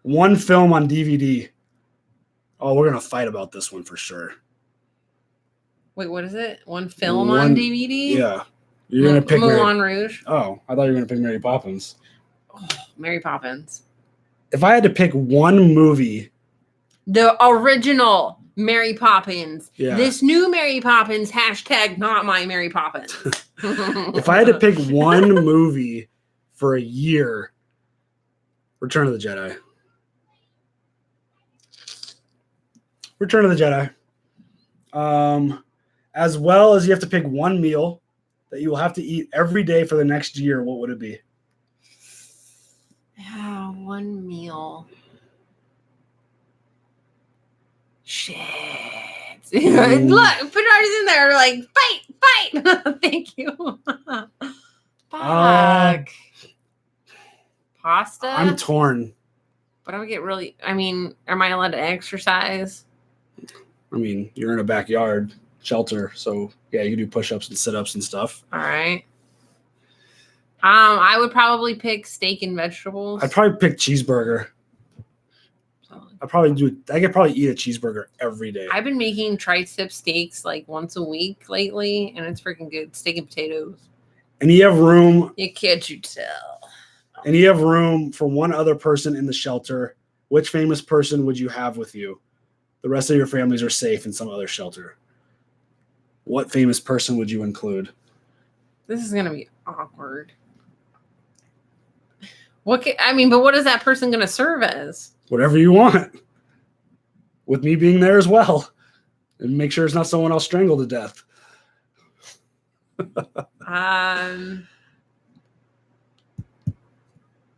One film on DVD. Oh, we're going to fight about this one for sure. Wait, what is it? One film on DVD? Yeah. You're going to pick Moulin Rouge. Oh, I thought you were going to pick Mary Poppins. Oh, Mary Poppins. If I had to pick one movie. The original Mary Poppins. Yeah. This new Mary Poppins, # not my Mary Poppins. If I had to pick one movie for a year, Return of the Jedi. Return of the Jedi. As well as you have to pick one meal that you will have to eat every day for the next year, what would it be? Yeah, one meal. Shit. Look, Pedro's in there like, fight. Thank you. Fuck. Pasta? I'm torn. But I would get really, am I allowed to exercise? I mean, you're in a backyard shelter, so yeah, you can do push-ups and sit-ups and stuff. All right. I would probably pick steak and vegetables. I'd probably pick cheeseburger. Solid. I could probably eat a cheeseburger every day. I've been making tri-tip steaks like once a week lately, and it's freaking good. Steak and potatoes. And you have room. You can't you tell? And you have room for one other person in the shelter. Which famous person would you have with you? The rest of your families are safe in some other shelter. What famous person would you include? This is gonna be awkward. But what is that person gonna serve as? Whatever you want. With me being there as well. And make sure it's not someone else strangled to death.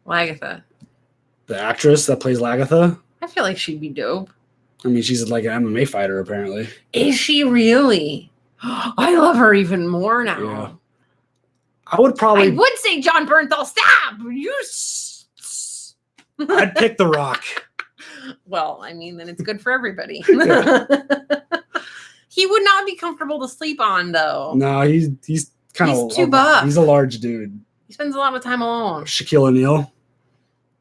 Lagatha. The actress that plays Lagatha? I feel like she'd be dope. I mean, she's like an MMA fighter, apparently. Is she really? I love her even more now. Yeah. I would say John Bernthal. Stop! I'd pick The Rock. Well, I mean, then it's good for everybody. Yeah. He would not be comfortable to sleep on, though. No, he's kind of too buff. He's a large dude. He spends a lot of time alone. Shaquille O'Neal.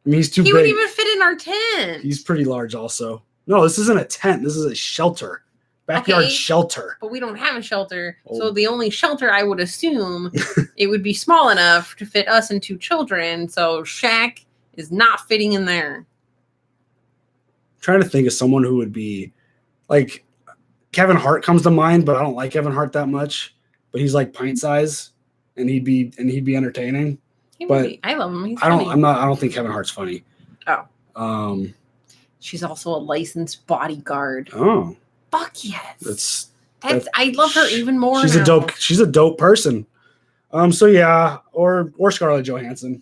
I mean, he's too big. He would even fit in our tent. He's pretty large also. No, this isn't a tent. This is a shelter. Backyard shelter. But we don't have a shelter. Oh. So the only shelter I would assume it would be small enough to fit us and 2 children. So Shaq is not fitting in there. I'm trying to think of someone who would be like Kevin Hart comes to mind, but I don't like Kevin Hart that much. But he's like pint size and he'd be entertaining. I love him. He's I funny. don't think Kevin Hart's funny. Oh. She's also a licensed bodyguard. Oh. Fuck yes. That's I love her even more. She's a dope person. So yeah, or Scarlett Johansson.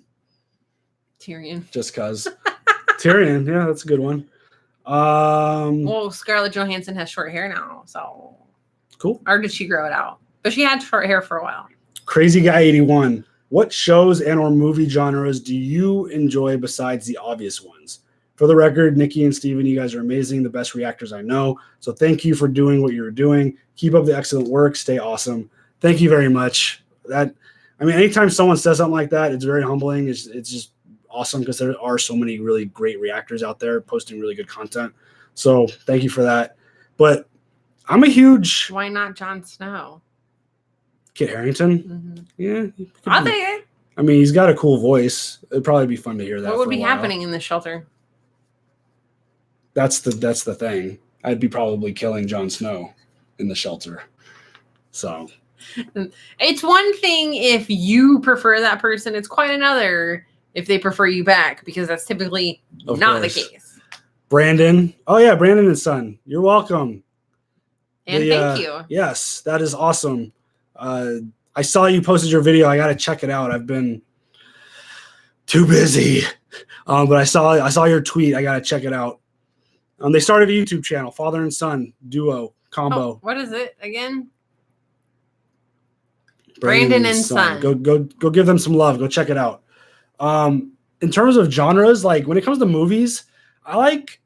Tyrion. Just cause. Tyrion, yeah, that's a good one. Well, Scarlett Johansson has short hair now, so cool. Or did she grow it out? But she had short hair for a while. Crazy Guy 81. What shows and or movie genres do you enjoy besides the obvious ones? For the record, Neekee and Steven, you guys are amazing, the best reactors I know. So thank you for doing what you're doing. Keep up the excellent work. Stay awesome. Thank you very much. Anytime someone says something like that, it's very humbling. It's just awesome because there are so many really great reactors out there posting really good content. So thank you for that. But I'm a huge... Why not Jon Snow? Kit Harington? Mm-hmm. Yeah. I'll take it. I mean, he's got a cool voice. It'd probably be fun to hear that. What would be happening in the shelter? That's the thing. I'd be probably killing Jon Snow in the shelter. So it's one thing if you prefer that person. It's quite another if they prefer you back, because that's typically not the case. Brandon. Oh yeah, Brandon and son. You're welcome. And thank you. Yes, that is awesome. I saw you posted your video. I got to check it out. I've been too busy. But I saw your tweet. I got to check it out. They started a YouTube channel, father and son duo combo. Oh, what is it again? Brandon and son. Go give them some love. Go check it out. In terms of genres, like when it comes to movies, I like,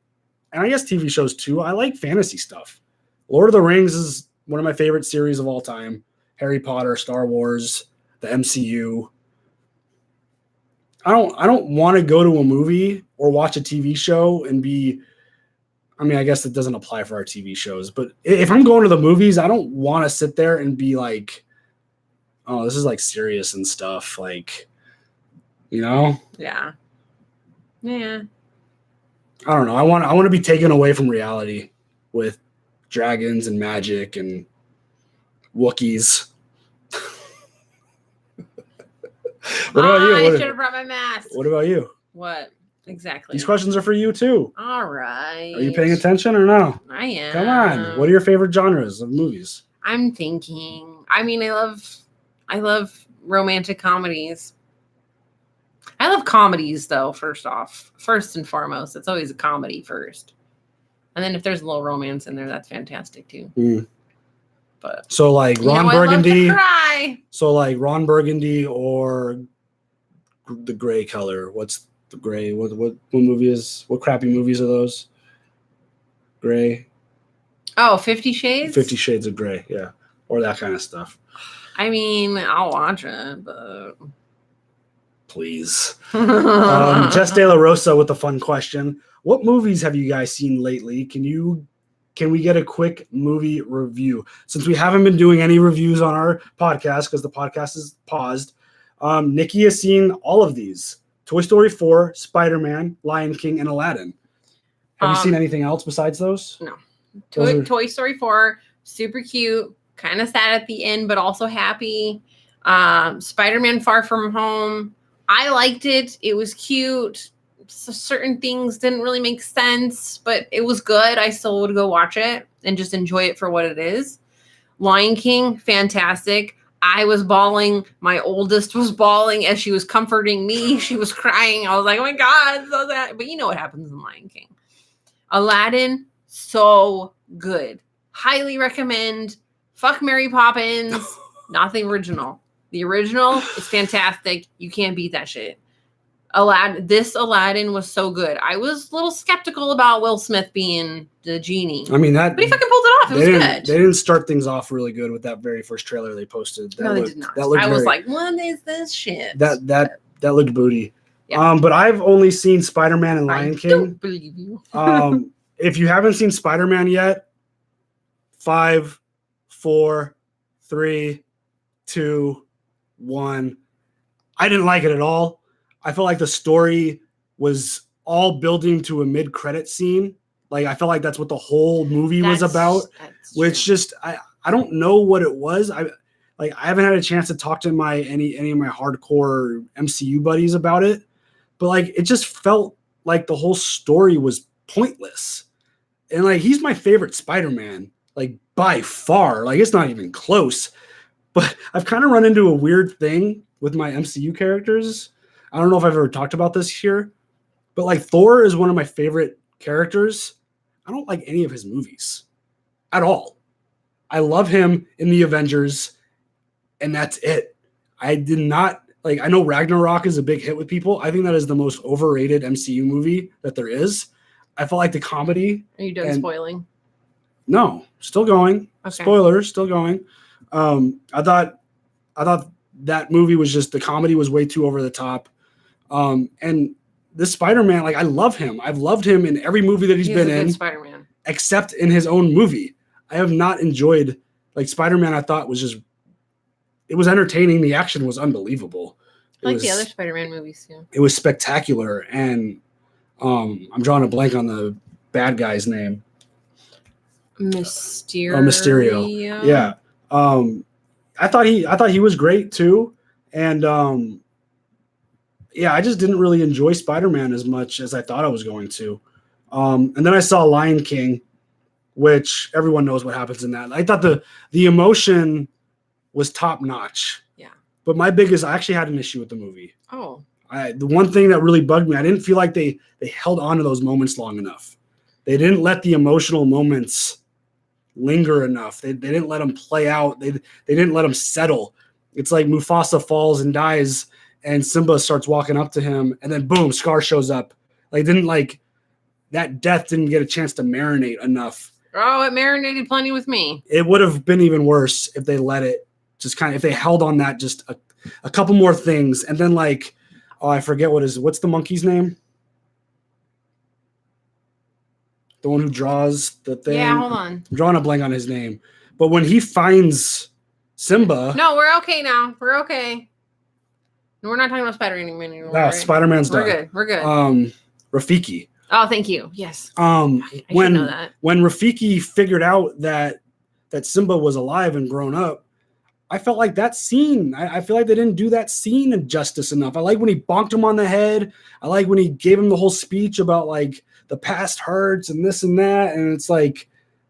and I guess TV shows too, I like fantasy stuff. Lord of the Rings is one of my favorite series of all time. Harry Potter, Star Wars, the MCU. I don't want to go to a movie or watch a TV show and be, I mean, I guess it doesn't apply for our TV shows, but if I'm going to the movies, I don't want to sit there and be like, oh, this is like serious and stuff. Like, you know? Yeah. Yeah. I don't know. I want to be taken away from reality with dragons and magic and Wookiees. What about you? I should have brought my mask. What about you? What? Exactly. These questions are for you too. All right. Are you paying attention or no? I am. Come on. What are your favorite genres of movies? I'm thinking. I mean, I love romantic comedies. I love comedies though, first and foremost. It's always a comedy first. And then if there's a little romance in there, that's fantastic too. Mm. But so like Ron Burgundy. I love to cry. So like Ron Burgundy or The Gray Color. What's The Gray? What movie is? What crappy movies are those? Gray. Oh, 50 Shades? 50 Shades of Grey, yeah. Or that kind of stuff. I mean, I'll watch it, but Please. Jess De La Rosa with a fun question. What movies have you guys seen lately? Can we get a quick movie review? Since we haven't been doing any reviews on our podcast because the podcast is paused, Neekee has seen all of these. Toy Story 4, Spider-Man, Lion King, and Aladdin. Have you seen anything else besides those? No. Toy Story 4, super cute, kind of sad at the end, but also happy. Spider-Man Far From Home, I liked it. It was cute. So certain things didn't really make sense, but it was good. I still would go watch it and just enjoy it for what it is. Lion King, fantastic. I was bawling. My oldest was bawling as she was comforting me. She was crying. I was like, oh my God. So that, but you know what happens in Lion King. Aladdin, so good. Highly recommend. Fuck Mary Poppins. Not the original. The original is fantastic. You can't beat that shit. Aladdin was so good. I was a little skeptical about Will Smith being the genie. I mean, but he fucking pulled it off. It was good. They didn't start things off really good with that very first trailer they posted. No, they did not. I was like, what is this shit? That looked booty. Yeah. But I've only seen Spider-Man and Lion King. Don't believe you. If you haven't seen Spider-Man yet, 5, 4, 3, 2, 1. I didn't like it at all. I felt like the story was all building to a mid-credit scene. Like, I felt like that's what the whole movie was about, which just, I don't know what it was. I haven't had a chance to talk to any of my hardcore MCU buddies about it, but like, it just felt like the whole story was pointless. And like, he's my favorite Spider-Man, like by far, like it's not even close, but I've kind of run into a weird thing with my MCU characters. I don't know if I've ever talked about this here, but like Thor is one of my favorite characters. I don't like any of his movies at all. I love him in the Avengers, and that's it. I did not like, I know Ragnarok is a big hit with people. I think that is the most overrated MCU movie that there is. I felt like the comedy. Are you done spoiling? No, still going. Okay. Spoilers, still going. I thought that movie was just, the comedy was way too over the top. And this Spider-Man, like, I love him. I've loved him in every movie that he's been in, Spider-Man, except in his own movie. I have not enjoyed, like, Spider-Man. I thought was just, it was entertaining. The action was unbelievable. I like the other Spider-Man movies too. It was spectacular. And I'm drawing a blank on the bad guy's name. Mysterio. Oh, Mysterio. Yeah. I thought he was great too. And yeah, I just didn't really enjoy Spider-Man as much as I thought I was going to. And then I saw Lion King, which everyone knows what happens in that. I thought the emotion was top notch. Yeah. But my biggest, I actually had an issue with the movie. Oh. The one thing that really bugged me, I didn't feel like they held on to those moments long enough. They didn't let the emotional moments linger enough. They didn't let them play out. They didn't let them settle. It's like Mufasa falls and dies, and Simba starts walking up to him, and then boom, Scar shows up. Like, that death didn't get a chance to marinate enough. Oh, it marinated plenty with me. It would have been even worse if they let it just kind of, if they held on that just a couple more things, and then like, oh, I forget what's the monkey's name? The one who draws the thing. Yeah, hold on. I'm drawing a blank on his name. But when he finds Simba. No, we're okay now. We're okay. No, we're not talking about Spider-Man anymore. No, right? Spider-Man's done. We're good. Rafiki. Oh, thank you. Yes. I should know that. When Rafiki figured out that Simba was alive and grown up, I felt like that scene, I feel like they didn't do that scene justice enough. I like when he bonked him on the head. I like when he gave him the whole speech about like the past hurts and this and that. And it's like,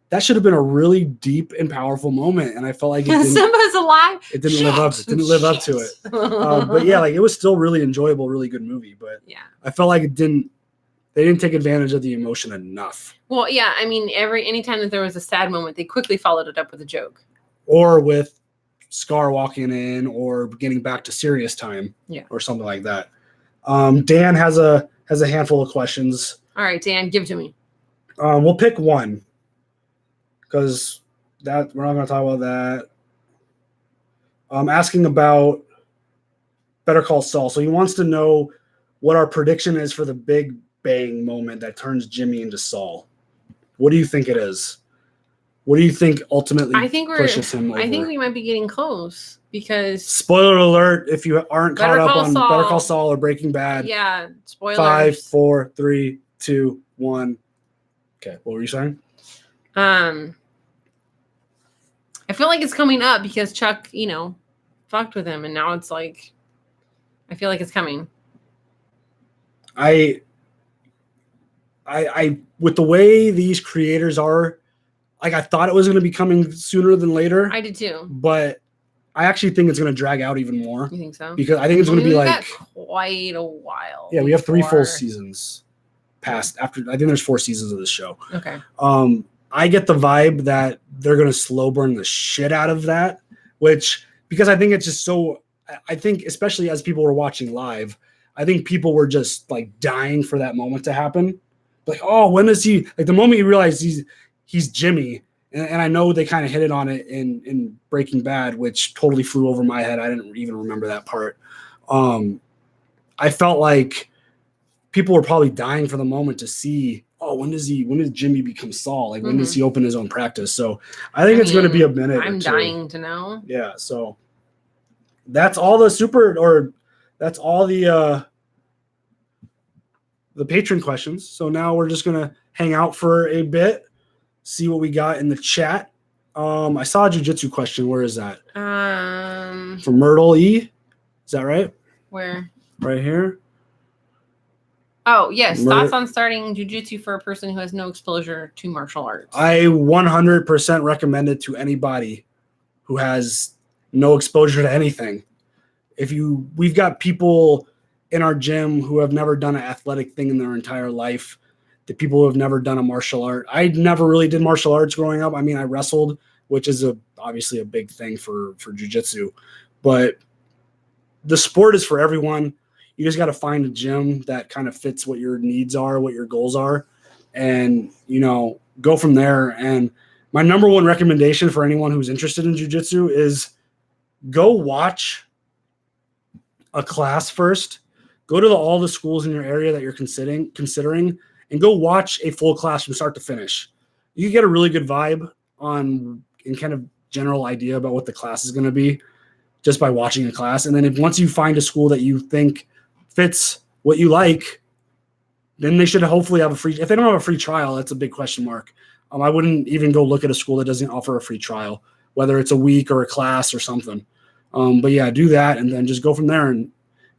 that should have been a really deep and powerful moment. And I felt like Simba's alive. It didn't live up. It didn't live up to it. But yeah, like it was still really enjoyable, really good movie. But yeah, I felt like they didn't take advantage of the emotion enough. Well, yeah, I mean, anytime that there was a sad moment, they quickly followed it up with a joke. Or with Scar walking in, or getting back to serious time. Yeah. Or something like that. Dan has a handful of questions. All right, Dan, give it to me. We'll pick one. Because we're not going to talk about that. Asking about Better Call Saul. So he wants to know what our prediction is for the big bang moment that turns Jimmy into Saul. What do you think it is? What do you think ultimately pushes him over? I think we might be getting close because spoiler alert, if you aren't caught up on Better Call Saul or Breaking Bad. Yeah, spoilers. 5, 4, 3, 2, 1. Okay, what were you saying? I feel like it's coming up because Chuck, fucked with him, and now it's like I feel like it's coming. I with the way these creators are, like I thought it was going to be coming sooner than later. I did too. But I actually think it's going to drag out even more. You think so? Because I think it's going to be like quite a while. Yeah, we have 3 full seasons past after. I think there's 4 seasons of this show. Okay. I get the vibe that they're going to slow burn the shit out of that, because I think it's just so. I think especially as people were watching live, I think people were just like dying for that moment to happen. Like, oh, when is he? Like the moment you realize he's Jimmy, and I know they kind of hit it on it in Breaking Bad, which totally flew over my head. I didn't even remember that part. I felt like people were probably dying for the moment to see, oh, when does Jimmy become Saul? Like, when does he open his own practice? So I think it's going to be a minute. I'm dying to know. Yeah. So that's all that's all the patron questions. So now we're just going to hang out for a bit, see what we got in the chat. I saw a jiu-jitsu question. Where is that? From Myrtle E. Is that right? Where? Right here. Oh, yes. Thoughts on starting jiu-jitsu for a person who has no exposure to martial arts? I 100% recommend it to anybody who has no exposure to anything. We've got people in our gym who have never done an athletic thing in their entire life. The people who have never done a martial art. I never really did martial arts growing up. I mean, I wrestled, which is obviously a big thing for jiu-jitsu. But the sport is for everyone. You just got to find a gym that kind of fits what your needs are, what your goals are, and, go from there. And my number one recommendation for anyone who's interested in jiu-jitsu is go watch a class first. Go to all the schools in your area that you're considering, and go watch a full class from start to finish. You can get a really good vibe and kind of general idea about what the class is going to be just by watching a class. And then once you find a school that you think fits what you like, then they should hopefully have if they don't have a free trial, that's a big question mark. I wouldn't even go look at a school that doesn't offer a free trial, whether it's a week or a class or something. But yeah, do that and then just go from there and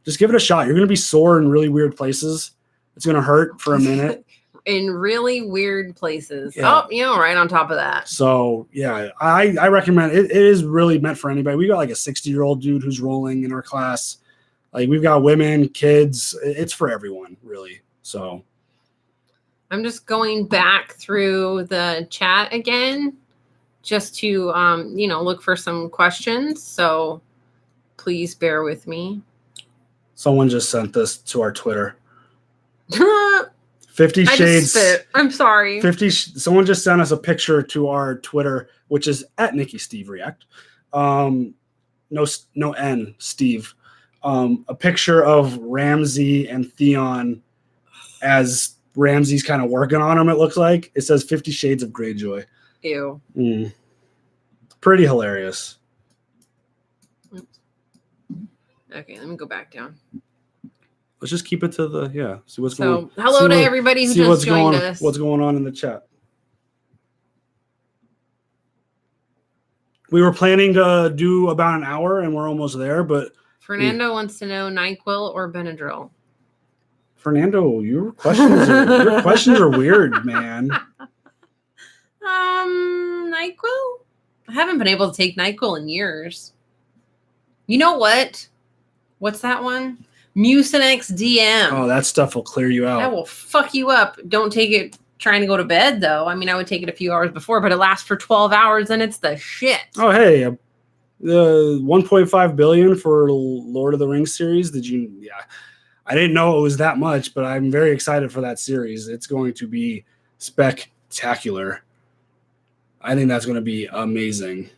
just give it a shot. You're going to be sore in really weird places. It's going to hurt for a minute. In really weird places. Yeah. Oh, right on top of that. So, yeah, I recommend it. It is really meant for anybody. We got like a 60-year-old dude who's rolling in our class. Like we've got women, kids. It's for everyone, really. So I'm just going back through the chat again just to, look for some questions. So please bear with me. Someone just sent this to our Twitter. 50 Shades. I'm sorry. Someone just sent us a picture to our Twitter, which is at Neekee Steve React. No N, Steve. A picture of Ramsey and Theon as Ramsey's kind of working on him, it looks like. It says 50 Shades of Greyjoy. Ew. Pretty hilarious. Okay, let me go back down. Let's just keep it to see what's going on. Hello to everybody who just joined us. What's going on in the chat? We were planning to do about an hour, and we're almost there, but Fernando wants to know NyQuil or Benadryl. Fernando, your questions are weird, man. NyQuil? I haven't been able to take NyQuil in years. You know what? What's that one? Mucinex DM. Oh, that stuff will clear you out. That will fuck you up. Don't take it trying to go to bed, though. I mean, I would take it a few hours before, but it lasts for 12 hours, and it's the shit. Oh, hey, the 1.5 billion for Lord of the Rings series. Yeah, I didn't know it was that much, but I'm very excited for that series. It's going to be spectacular. I think that's going to be amazing.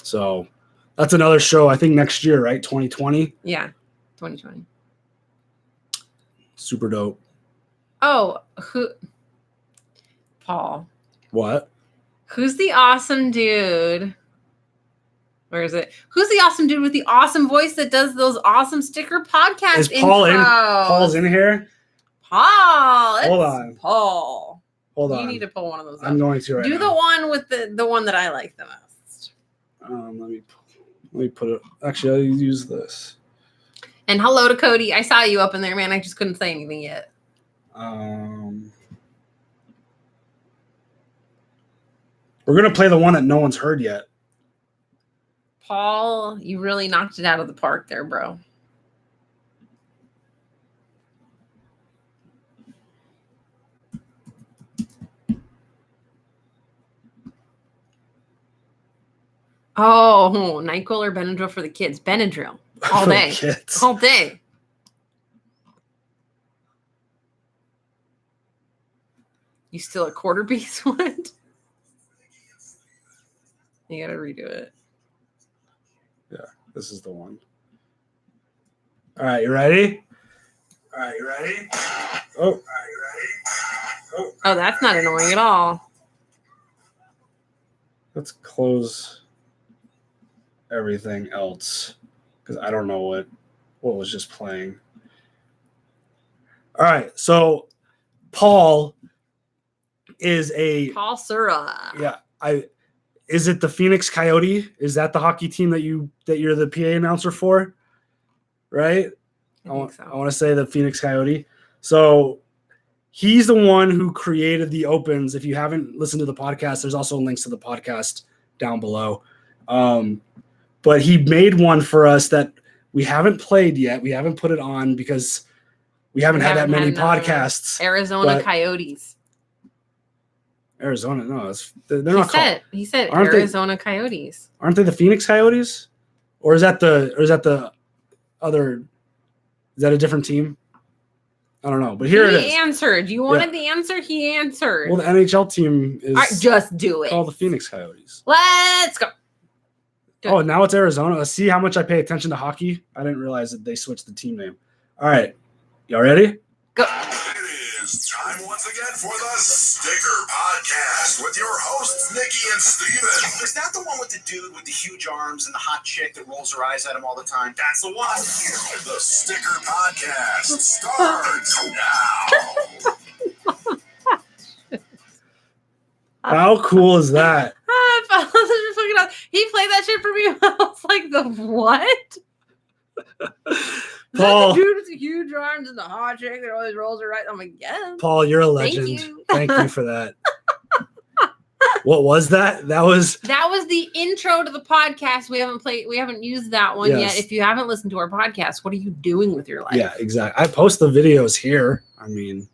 So That's another show, I think next year, right? 2020. Yeah, 2020. Super dope. Oh, Paul. What? Who's the awesome dude? Where is it? Who's the awesome dude with the awesome voice that does those awesome sticker podcast Is Paul intros? in? Paul's in here? Paul. Hold on. Paul. Hold on. You need to pull one of those up. I'm going to right Do now. the one with the one that I like the most. Let me put it. Actually, I'll use this. And hello to Cody. I saw you up in there, man. I just couldn't say anything yet. We're gonna play the one that no one's heard yet. Paul, you really knocked it out of the park there, bro. Oh, NyQuil or Benadryl for the kids? Benadryl all For the day, kids. all day. You still a quarter piece? What? You gotta redo it. Yeah, this is the one. All right, you ready? All right, you ready? Oh, all right, you ready? Oh, that's not annoying at all. Let's close everything else because I don't know what was just playing. All right, so Paul is a Paul Sura. yeah. Is it the Phoenix Coyote? Is that the hockey team that you're the PA announcer for? Right? I think so. I want to say the Phoenix Coyote. So he's the one who created the opens. If you haven't listened to the podcast, there's also links to the podcast down below. But he made one for us that we haven't played yet. We haven't put it on because we haven't had that many podcasts. Arizona Coyotes. Arizona, no, they're not called. He said Aren't Arizona Coyotes. Aren't they the Phoenix Coyotes? Or is that the other? Is that a different team? I don't know, but here it is. He answered. You wanted the answer. He answered. Well, the NHL team is all right, just do it. called the Phoenix Coyotes. Let's go. Good. Oh, now it's Arizona. Let's see how much I pay attention to hockey. I didn't realize that they switched the team name. All right, y'all ready? It Go. is time once again for the Sticker Podcast with your hosts, Neekee and Steven. Is that the one with the dude with the huge arms and the hot chick that rolls her eyes at him all the time? That's the one. The Sticker Podcast starts now. How cool is that? He played that shit for me. I was like, the what? Paul, The dude with the huge arms and the hot chick that always rolls her right. I'm like, yeah. Paul, you're a legend. Thank you for that. What was that? That was the intro to the podcast. We haven't used that one Yes. yet. If you haven't listened to our podcast, what are you doing with your life? yeah, exactly. I post the videos here. I mean,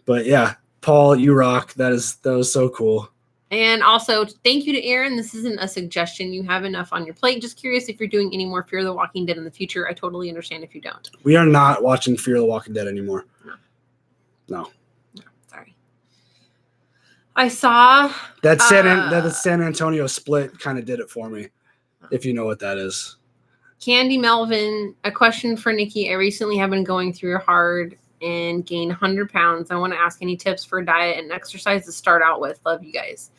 but yeah, Paul, you rock. That was so cool. And also, thank you to Aaron. This isn't a suggestion. You have enough on your plate. Just curious if you're doing any more Fear the Walking Dead in the future. I totally understand if you don't. We are not watching Fear the Walking Dead anymore. No. Sorry. I saw That San Antonio split kind of did it for me, if you know what that is. Candy Melvin, a question for Neekee. I recently have been going through hard and gained 100 pounds. I want to ask any tips for diet and exercise to start out with. Love you guys.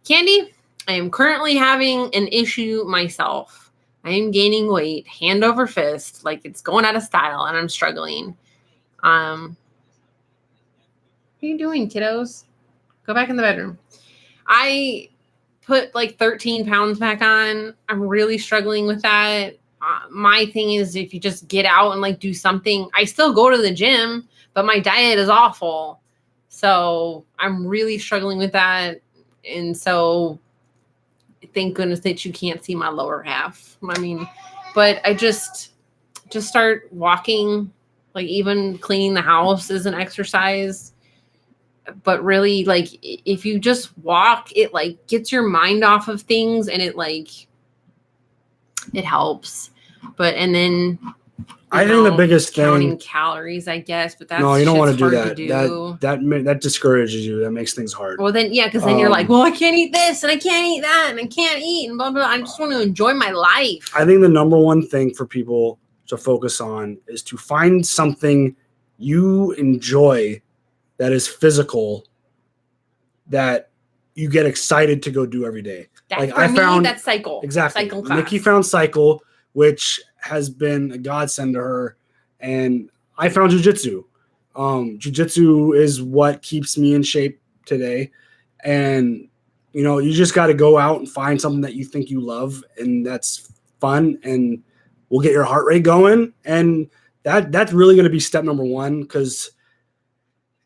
Candy, I am currently having an issue myself. I am gaining weight, hand over fist, like it's going out of style, and I'm struggling. What are you doing, kiddos? Go back in the bedroom. I put like 13 pounds back on. I'm really struggling with that. My thing is, if you just get out and like do something, I still go to the gym, but my diet is awful. So I'm really struggling with that. And so thank goodness that you can't see my lower half. I mean, but I just start walking, like even cleaning the house is an exercise. But really, like if you just walk, it like gets your mind off of things and it helps. And then I think the biggest counting thing. calories, I guess, but that's No, you don't want to do hard that. That discourages you. That makes things hard. Well, then, yeah, because then you're like, well, I can't eat this, and I can't eat that, and I can't eat, and blah, blah, blah. I just want to enjoy my life. I think the number one thing for people to focus on is to find something you enjoy that is physical that you get excited to go do every day. That's cycle. Exactly. Cycle class. Neekee found cycle, which has been a godsend to her, and I found jujitsu. Jujitsu is what keeps me in shape today, and you just got to go out and find something that you think you love, and that's fun, and will get your heart rate going, and that's really going to be step number one. Because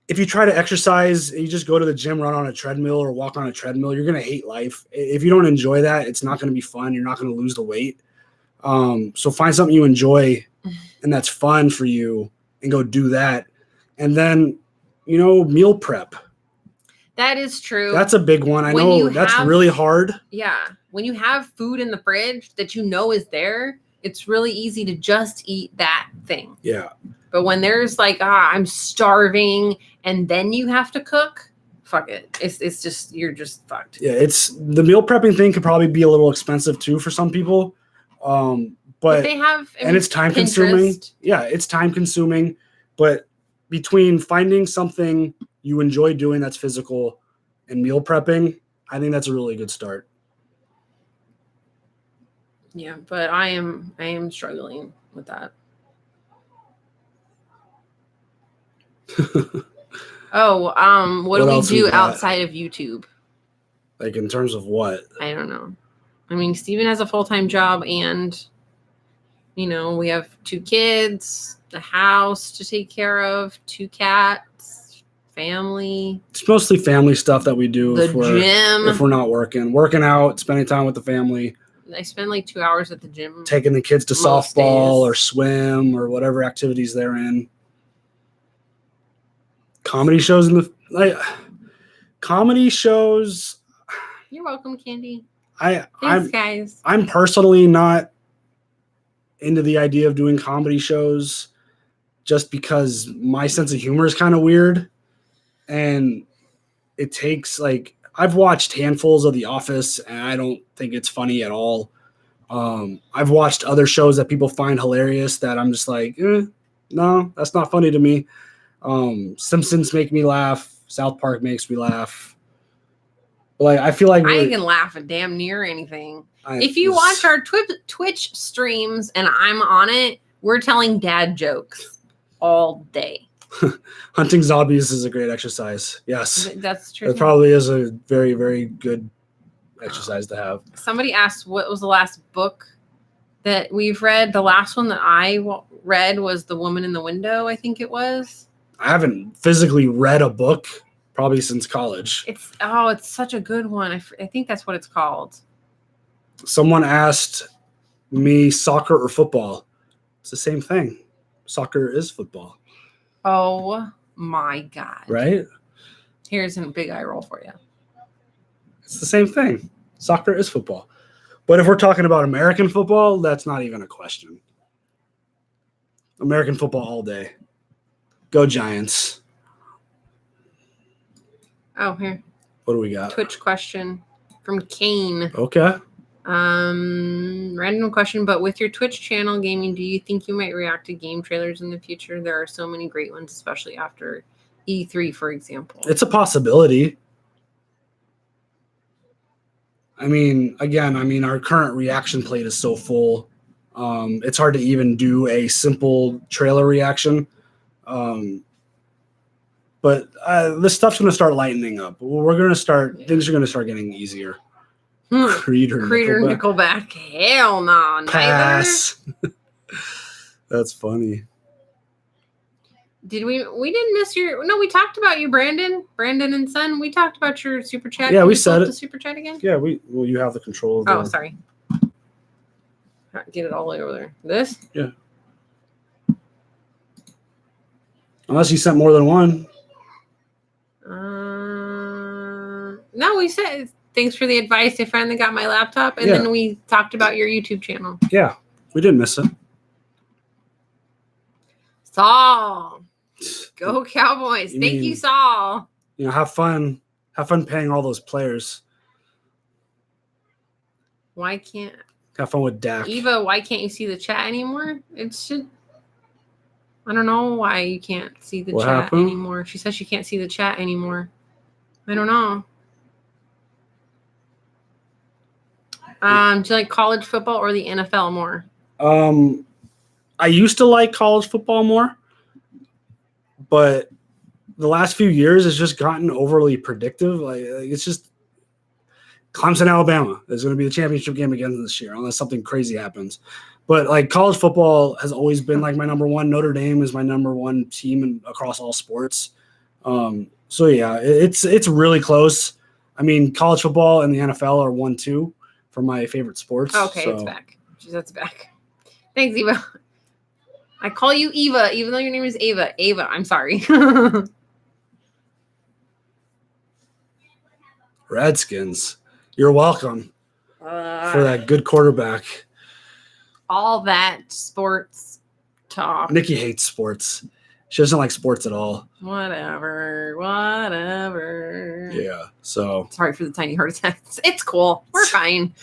if you try to exercise, you just go to the gym, run on a treadmill or walk on a treadmill, you're going to hate life. If you don't enjoy that, it's not going to be fun. You're not going to lose the weight. So find something you enjoy and that's fun for you and go do that. And then, meal prep. That is true. That's a big one. I know that's really hard. Yeah. When you have food in the fridge that is there, it's really easy to just eat that thing. Yeah. But when there's like, I'm starving and then you have to cook, fuck it. It's just, you're just fucked. Yeah. The meal prepping thing could probably be a little expensive too for some people. But they have, and it's time consuming. Yeah. It's time consuming, but between finding something you enjoy doing that's physical and meal prepping, I think that's a really good start. Yeah, but I am struggling with that. What do we do outside of YouTube? Like in terms of what? I don't know. I mean, Steven has a full-time job and, we have 2 kids, a house to take care of, 2 cats, family. It's mostly family stuff that we do if we're not working out, spending time with the family. I spend like 2 hours at the gym. Taking the kids to softball or swim or whatever activities they're in. Comedy shows comedy shows. You're welcome, Candy. Thanks, guys. I'm personally not into the idea of doing comedy shows just because my sense of humor is kind of weird. And it takes I've watched handfuls of The Office and I don't think it's funny at all. I've watched other shows that people find hilarious that I'm just like, no, that's not funny to me. Simpsons make me laugh. South Park makes me laugh. I feel like I can laugh at damn near anything. If you watch our Twitch streams and I'm on it, we're telling dad jokes all day. Hunting zombies is a great exercise. Yes, that's true. It probably is a very, very good exercise to have. Somebody asked what was the last book that we've read. The last one that I read was The Woman in the Window, I think it was. I haven't physically read a book probably since college. It's such a good one. I think that's what it's called. Someone asked me soccer or football. It's the same thing. Soccer is football. Oh my God. Right? Here's a big eye roll for you. It's the same thing. Soccer is football. But if we're talking about American football, that's not even a question. American football all day. Go Giants. Oh, here. What do we got? Twitch question from Kane. Okay. Random question, but with your Twitch channel gaming, do you think you might react to game trailers in the future? There are so many great ones, especially after E3, for example. It's a possibility. Again, our current reaction plate is so full. It's hard to even do a simple trailer reaction. But this stuff's going to start lightening up. Things are going to start getting easier. Creed or Nickelback. Hell no. Pass. That's funny. We didn't miss we talked about you, Brandon and Son. We talked about your super chat. Yeah, we said it. The super chat again? Yeah, you have the control of Oh, sorry. Get it all the way over there. This? Yeah. Unless you sent more than one. No, we said thanks for the advice. I finally got my laptop, and then we talked about your YouTube channel. Yeah, we didn't miss it. Saul. Go Cowboys. Thank you, Saul. You know, have fun paying all those players. Why can't Have fun with Dak. Eva, why can't you see the chat anymore? It should. I don't know why you can't see the What chat happened? anymore. She says she can't see the chat anymore. I don't know. Do you like college football or the NFL more? I used to like college football more, but the last few years has just gotten overly predictive. Like it's just Clemson, Alabama is going to be the championship game again this year, unless something crazy happens. But like college football has always been like my number one. Notre Dame is my number one team across all sports. So yeah, it's really close. I mean, college football and the NFL are 1-2 for my favorite sports. Okay, so. it's back. It's back. Thanks, Eva. I call you Eva, even though your name is Ava. Ava, I'm sorry. Redskins, you're welcome for that good quarterback. All that sports talk. Neekee hates sports. She doesn't like sports at all. Whatever. Yeah, so. Sorry for the tiny heart attacks. It's cool. We're fine.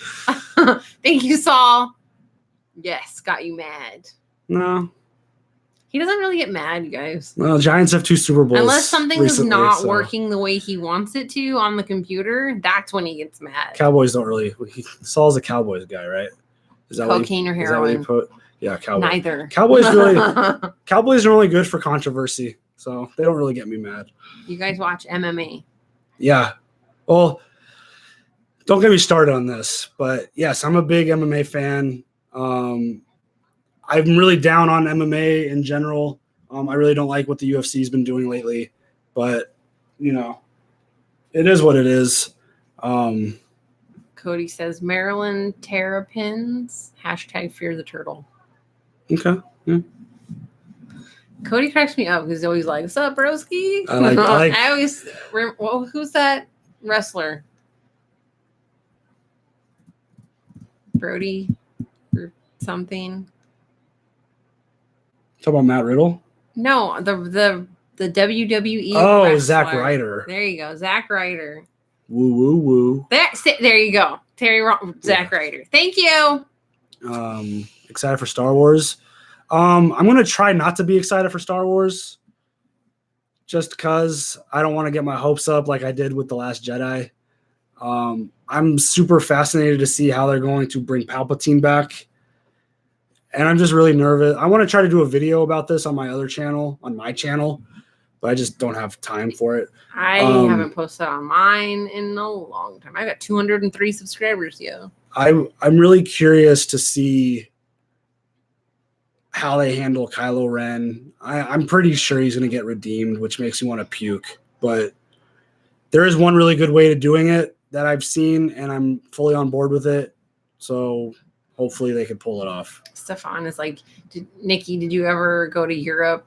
Thank you, Saul. Yes, got you mad. No. He doesn't really get mad, you guys. Well, Giants have 2 Super Bowls. Unless something recently, is not so. working the way he wants it to on the computer, that's when he gets mad. Cowboys don't really. Saul's a Cowboys guy, right? Is that Cocaine or is that what heroin? you put? Yeah, Cowboys. Neither. Cowboys are only good for controversy, so they don't really get me mad. You guys watch MMA? Yeah. Well, don't get me started on this, but yes, I'm a big MMA fan. I'm really down on MMA in general. I really don't like what the UFC's been doing lately, but you know, it is what it is. Cody says Maryland Terrapins. # fear the turtle. Okay. Yeah. Cody cracks me up because he's always like, "What's up, broski?" I like- I always. Well, who's that wrestler? Brody or something. Talk about Matt Riddle. No, the WWE. Oh, wrestler. Zack Ryder. There you go, Zack Ryder. Woo woo woo. There you go, Zack Ryder. Thank you. Excited for Star Wars. I'm gonna try not to be excited for Star Wars, just because I don't want to get my hopes up like I did with The Last Jedi. I'm super fascinated to see how they're going to bring Palpatine back. And I'm just really nervous. I want to try to do a video about this on my other channel, but I just don't have time for it. I haven't posted on mine in a long time. I got 203 subscribers, I'm really curious to see how they handle Kylo Ren. I'm pretty sure he's going to get redeemed, which makes me want to puke. But there is one really good way to doing it that I've seen, and I'm fully on board with it. So hopefully they can pull it off. Stefan is like, Nikki, did you ever go to Europe?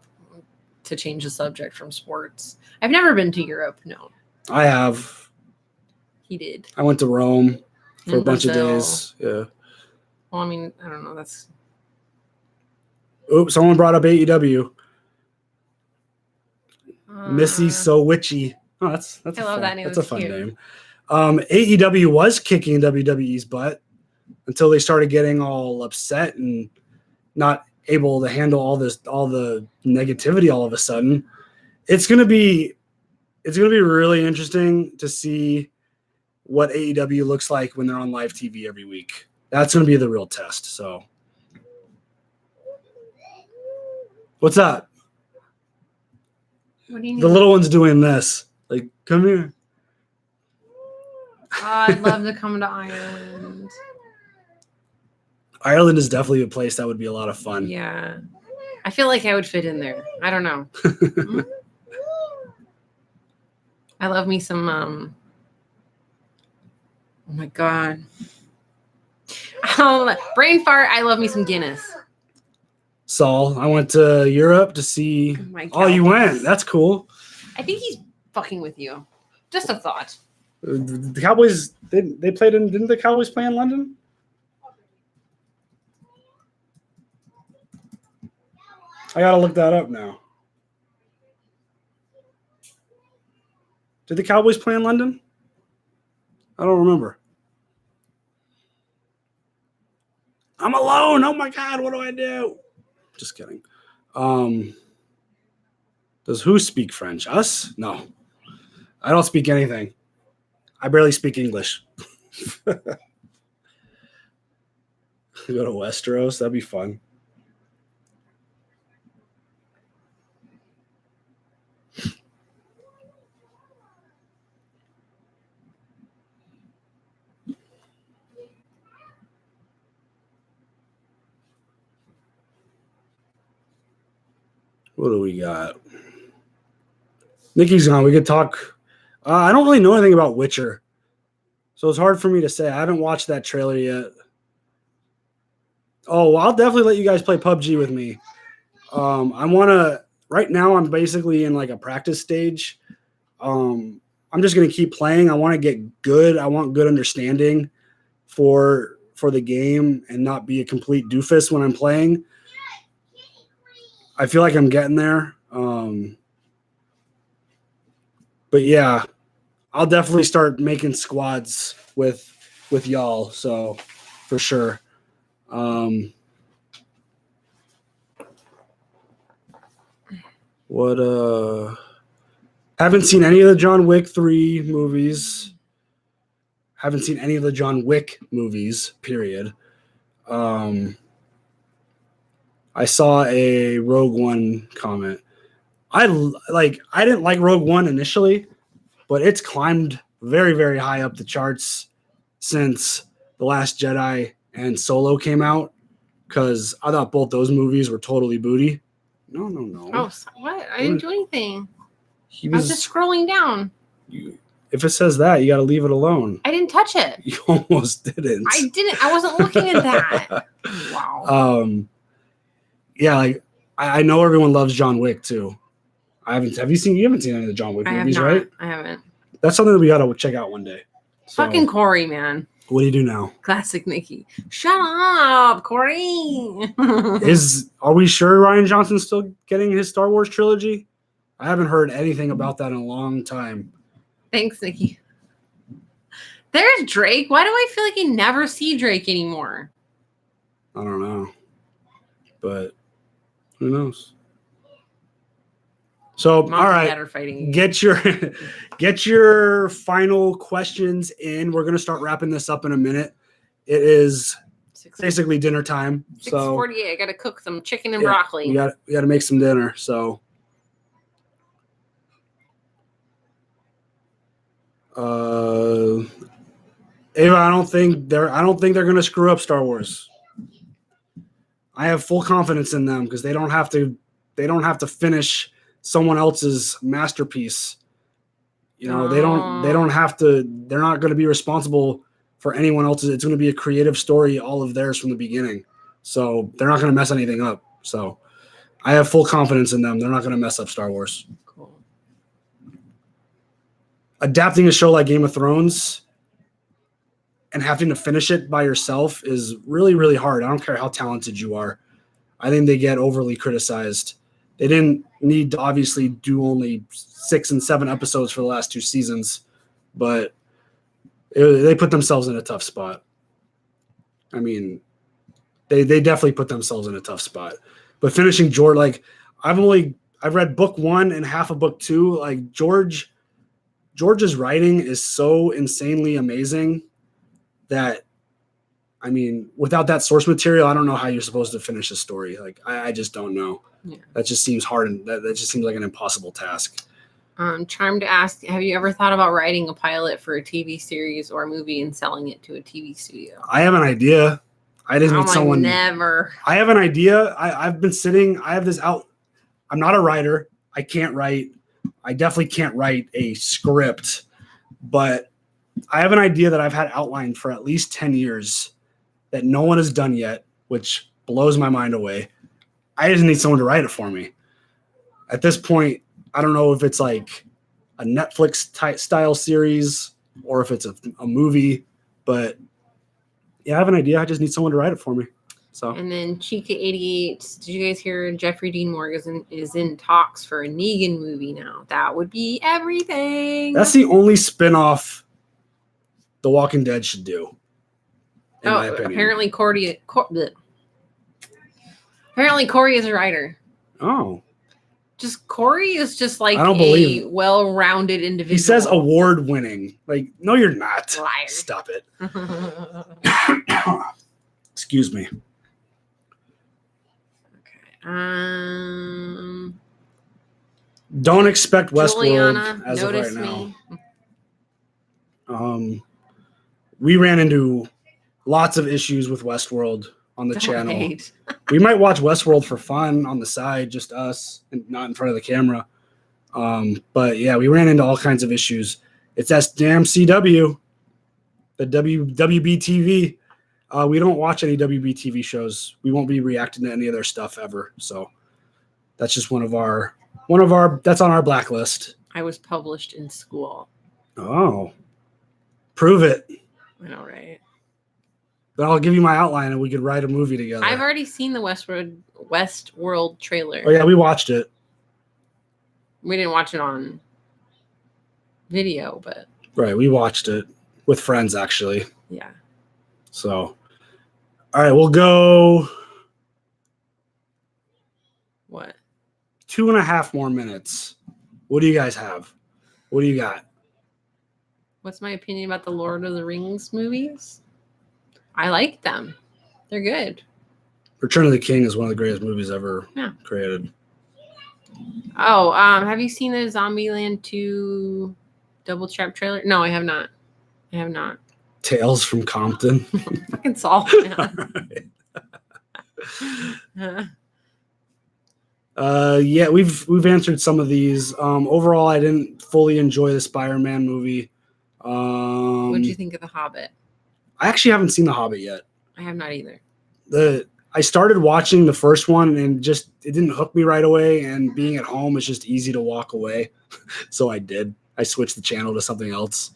To change the subject from sports. I've never been to Europe, no. I have. He did. I went to Rome for In a bunch Brazil. of days. Yeah. Well, I mean, I don't know. That's Oops, someone brought up AEW. Missy Uh, So Witchy. Oh, that's I love that name. That's a It's fun cute. name. AEW was kicking WWE's butt until they started getting all upset and not able to handle all the negativity all of a sudden. It's gonna be really interesting to see what AEW looks like when they're on live TV every week. That's gonna be the real test. So what's up? What do you need? The little one's doing this. Like, come here. Oh, I'd love to come to Ireland. Ireland is definitely a place that would be a lot of fun. Yeah. I feel like I would fit in there. I don't know. I love me some oh my god. Brain fart, I love me some Guinness. Saul, I went to Europe to see. Oh my Oh, you goodness. went. That's cool. I think he's fucking with you. Just a thought. The Cowboys, they played in, didn't the Cowboys play in London? I gotta look that up now. Did the Cowboys play in London? I don't remember. I'm alone. Oh my God, what do I do? Just kidding. Does who speak French? Us? No. I don't speak anything. I barely speak English. Go to Westeros. That'd be fun. What do we got? Nikki's gone. We could talk. I don't really know anything about Witcher, so it's hard for me to say. I haven't watched that trailer yet. Oh, well, I'll definitely let you guys play PUBG with me. I want to. Right now, I'm basically in like a practice stage. I'm just gonna keep playing. I want to get good. I want good understanding for the game and not be a complete doofus when I'm playing. I feel like I'm getting there. But yeah, I'll definitely start making squads with y'all. So for sure. Haven't seen any of the John Wick 3 movies. Haven't seen any of the John Wick movies, period. I saw a Rogue One comment. I didn't like Rogue One initially, but it's climbed very, very high up the charts since The Last Jedi and Solo came out, because I thought both those movies were totally booty. No. Oh, what? I didn't do anything. He I was just scrolling down. If it says that, you got to leave it alone. I didn't touch it. You almost didn't. I didn't. I wasn't looking at that. Wow. Yeah, like I know everyone loves John Wick too. You haven't seen any of the John Wick movies, right? I haven't. That's something that we gotta check out one day. So, Fucking Corey, man. What do you do now? Classic Neekee. Shut up, Corey. Are we sure Rian Johnson's still getting his Star Wars trilogy? I haven't heard anything about that in a long time. Thanks, Neekee. There's Drake. Why do I feel like I never see Drake anymore? I don't know. But who knows? So, all right, get your final questions in. We're gonna start wrapping this up in a minute. It is basically dinner time. 6:48. I gotta cook some chicken and broccoli. We gotta make some dinner. So, Ava, I don't think they're gonna screw up Star Wars. I have full confidence in them because they don't have to finish someone else's masterpiece. You know, they don't have to, they're not going to be responsible for anyone else's. It's going to be a creative story, all of theirs from the beginning. So they're not going to mess anything up. So I have full confidence in them. They're not going to mess up Star Wars. Cool. Adapting a show like Game of Thrones and having to finish it by yourself is really, really hard. I don't care how talented you are. I think they get overly criticized. They didn't need to obviously do only 6 and 7 episodes for the last 2 seasons, but they put themselves in a tough spot. I mean, they definitely put themselves in a tough spot. But finishing George, like I've read book 1 and half of book 2. Like George's writing is so insanely amazing that, I mean, without that source material, I don't know how you're supposed to finish a story. Like I just don't know. Yeah. That just seems hard, and that just seems like an impossible task. Charmed to ask, have you ever thought about writing a pilot for a TV series or a movie and selling it to a TV studio? I have an idea. I just need someone. Never. I have an idea. I've been sitting. I have this out. I'm not a writer. I can't write. I definitely can't write a script, but I have an idea that I've had outlined for at least 10 years that no one has done yet, which blows my mind away. I just need someone to write it for me. At this point, I don't know if it's like a Netflix style series or if it's a movie, but yeah, I have an idea. I just need someone to write it for me. So And then Chica88, did you guys hear Jeffrey Dean Morgan is in talks for a Negan movie now? That would be everything. that's the only spinoff The Walking Dead should do. In my opinion. Apparently Corey is a writer. Oh. Just Corey is just like I don't a believe- well-rounded individual. He says award-winning. Like, no, you're not. Liar. Stop it. Excuse me. Don't expect Westworld Juliana, as of notice right now. me. We ran into lots of issues with Westworld on the channel. Right. We might watch Westworld for fun on the side, just us, and not in front of the camera. But yeah, we ran into all kinds of issues. It's that damn CW, the WB-TV. We don't watch any WB-TV shows. We won't be reacting to any of their stuff ever. So that's just one of our that's on our blacklist. I was published in school. Oh, prove it. I know, right? But I'll give you my outline and we could write a movie together. I've already seen the Westworld trailer. Oh yeah, we watched it. We didn't watch it on video, but Right, we watched it with friends actually. yeah. So, all right, we'll go What? 2.5 more minutes. What do you guys have? What do you got? What's my opinion about the Lord of the Rings movies? I like them. They're good. Return of the King is one of the greatest movies ever Yeah. created. Oh, have you seen the Zombieland 2 double trap trailer? No, I have not. I have not. Tales from Compton. Fucking Saul. Yeah, we've answered some of these. Overall, I didn't fully enjoy the Spider-Man movie. What did you think of The Hobbit? I actually haven't seen The Hobbit yet. I have not either. I started watching the first one and just it didn't hook me right away. And being at home, it's just easy to walk away. So I did. I switched the channel to something else.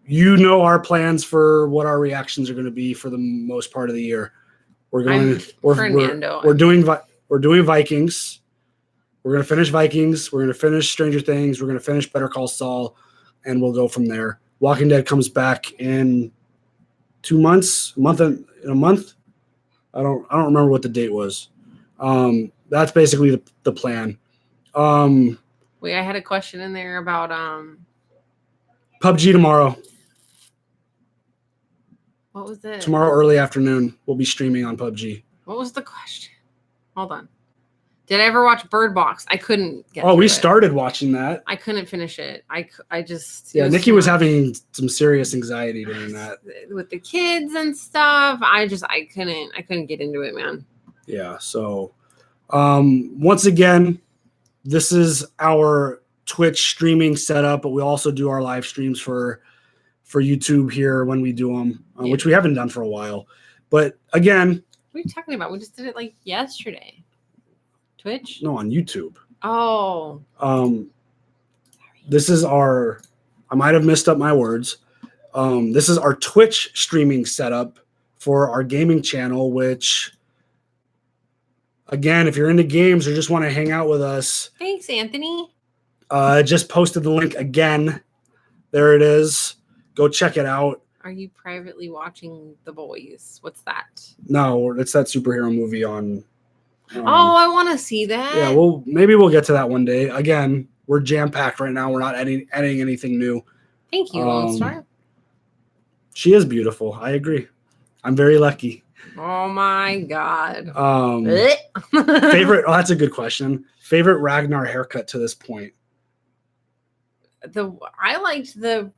You know our plans for what our reactions are going to be for the most part of the year. We're doing Vikings. We're going to finish Vikings. We're going to finish Stranger Things. We're going to finish Better Call Saul, and we'll go from there. Walking Dead comes back in 2 months, in a month. I don't remember what the date was. That's basically the plan. Wait, I had a question in there about PUBG tomorrow. what was it? Tomorrow early afternoon, we'll be streaming on PUBG. What was the question? Hold on. Did I ever watch Bird Box? I couldn't get Oh, we through it. started watching that. I couldn't finish it. I just Yeah, it Nikki too was much. having some serious anxiety during that. With the kids and stuff. I couldn't get into it, man. Yeah. So, once again, this is our Twitch streaming setup, but we also do our live streams for YouTube here when we do them, which we haven't done for a while. But again, What are you talking about? We just did it like yesterday. Twitch? no, on YouTube. Oh. This is our. I might have messed up my words. This is our Twitch streaming setup for our gaming channel, which, again, if you're into games or just want to hang out with us, Thanks, Anthony. just posted the link again. There it is. Go check it out. Are you privately watching The Boys? What's that? No, it's that superhero movie on. Oh, I want to see that. Yeah, maybe we'll get to that one day. Again, we're jam packed right now. We're not adding anything new. Thank you, Lone Star. She is beautiful. I agree. I'm very lucky. Oh my God. Favorite? Oh, that's a good question. Favorite Ragnar haircut to this point? I liked the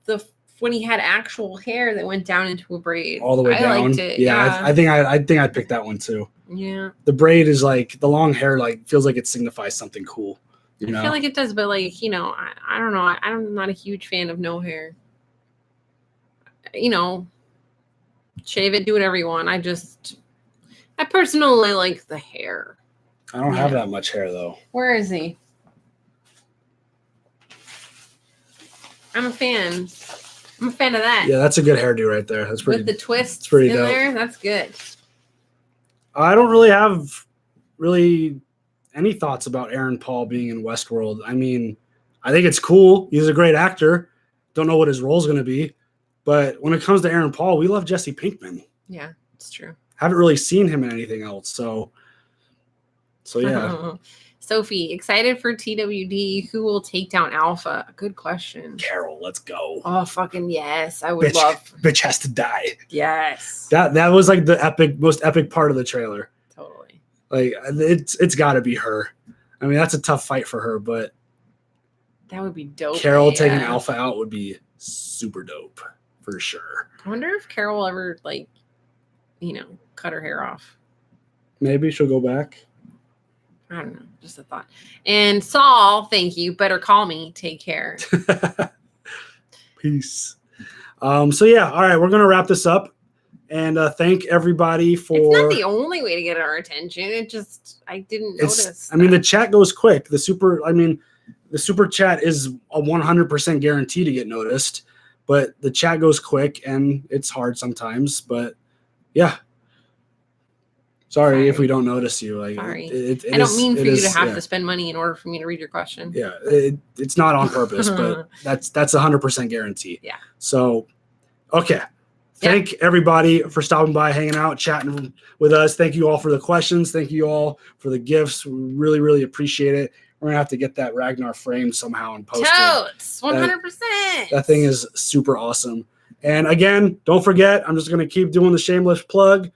when he had actual hair that went down into a braid. All the way down. I liked it. Yeah, I think I'd pick that one too. Yeah. The braid is like the long hair, like feels like it signifies something cool. You know? I feel like it does, but like, you know, I don't know. I'm not a huge fan of no hair. You know, shave it, do whatever you want. I personally like the hair. I don't have that much hair though. Where is he? I'm a fan. I'm a fan of that. Yeah, that's a good hairdo right there. That's pretty. With the twists it's pretty in dope. there, that's good. I don't really have any thoughts about Aaron Paul being in Westworld. I mean, I think it's cool. He's a great actor. Don't know what his role is going to be. But when it comes to Aaron Paul, we love Jesse Pinkman. Yeah, it's true. Haven't really seen him in anything else. So yeah. Sophie, excited for TWD. Who will take down Alpha? Good question. Carol, let's go. Oh, fucking yes. I would love. Bitch has to die. Yes. That was like the most epic part of the trailer. Totally. Like it's got to be her. I mean, that's a tough fight for her, but that would be dope. Carol taking Alpha out would be super dope for sure. I wonder if Carol will ever cut her hair off. Maybe she'll go back. I don't know. Just a thought. And Saul, thank you. Better call me. Take care. Peace. So yeah, all right, we're gonna wrap this up, and thank everybody for. It's not the only way to get our attention. It just I didn't notice. I mean, the chat goes quick. The super chat is a 100% guarantee to get noticed, but the chat goes quick, and it's hard sometimes. But yeah. Sorry if we don't notice you. Like, sorry. I don't mean for you to have to spend money in order for me to read your question. Yeah, it's not on purpose, but that's 100% guarantee. Yeah. So, okay. Thank everybody for stopping by, hanging out, chatting with us. Thank you all for the questions. Thank you all for the gifts. We really, really appreciate it. We're gonna have to get that Ragnar framed somehow and posted. Totes, 100%. That thing is super awesome. And again, don't forget, I'm just gonna keep doing the shameless plug,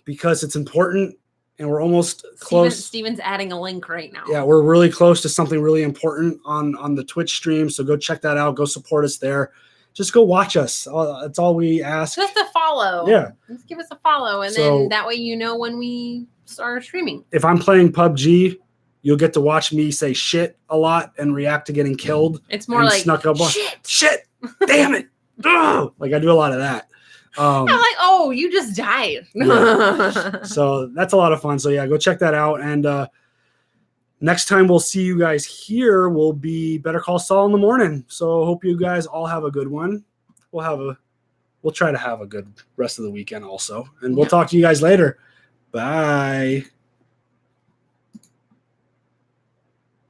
because it's important, and we're almost close. Steven's adding a link right now. Yeah, we're really close to something really important on the Twitch stream, so go check that out. Go support us there. Just go watch us. That's all we ask. Just a follow. Yeah. Just give us a follow, and then that way you know when we start streaming. If I'm playing PUBG, you'll get to watch me say shit a lot and react to getting killed. It's more like snuck up on shit. Damn it. Ugh. Like I do a lot of that. I'm like, oh, you just died. Yeah. So that's a lot of fun. So yeah, go check that out. And next time we'll see you guys here will be Better Call Saul in the morning. So hope you guys all have a good one. We'll try to have a good rest of the weekend also. And we'll talk to you guys later. Bye.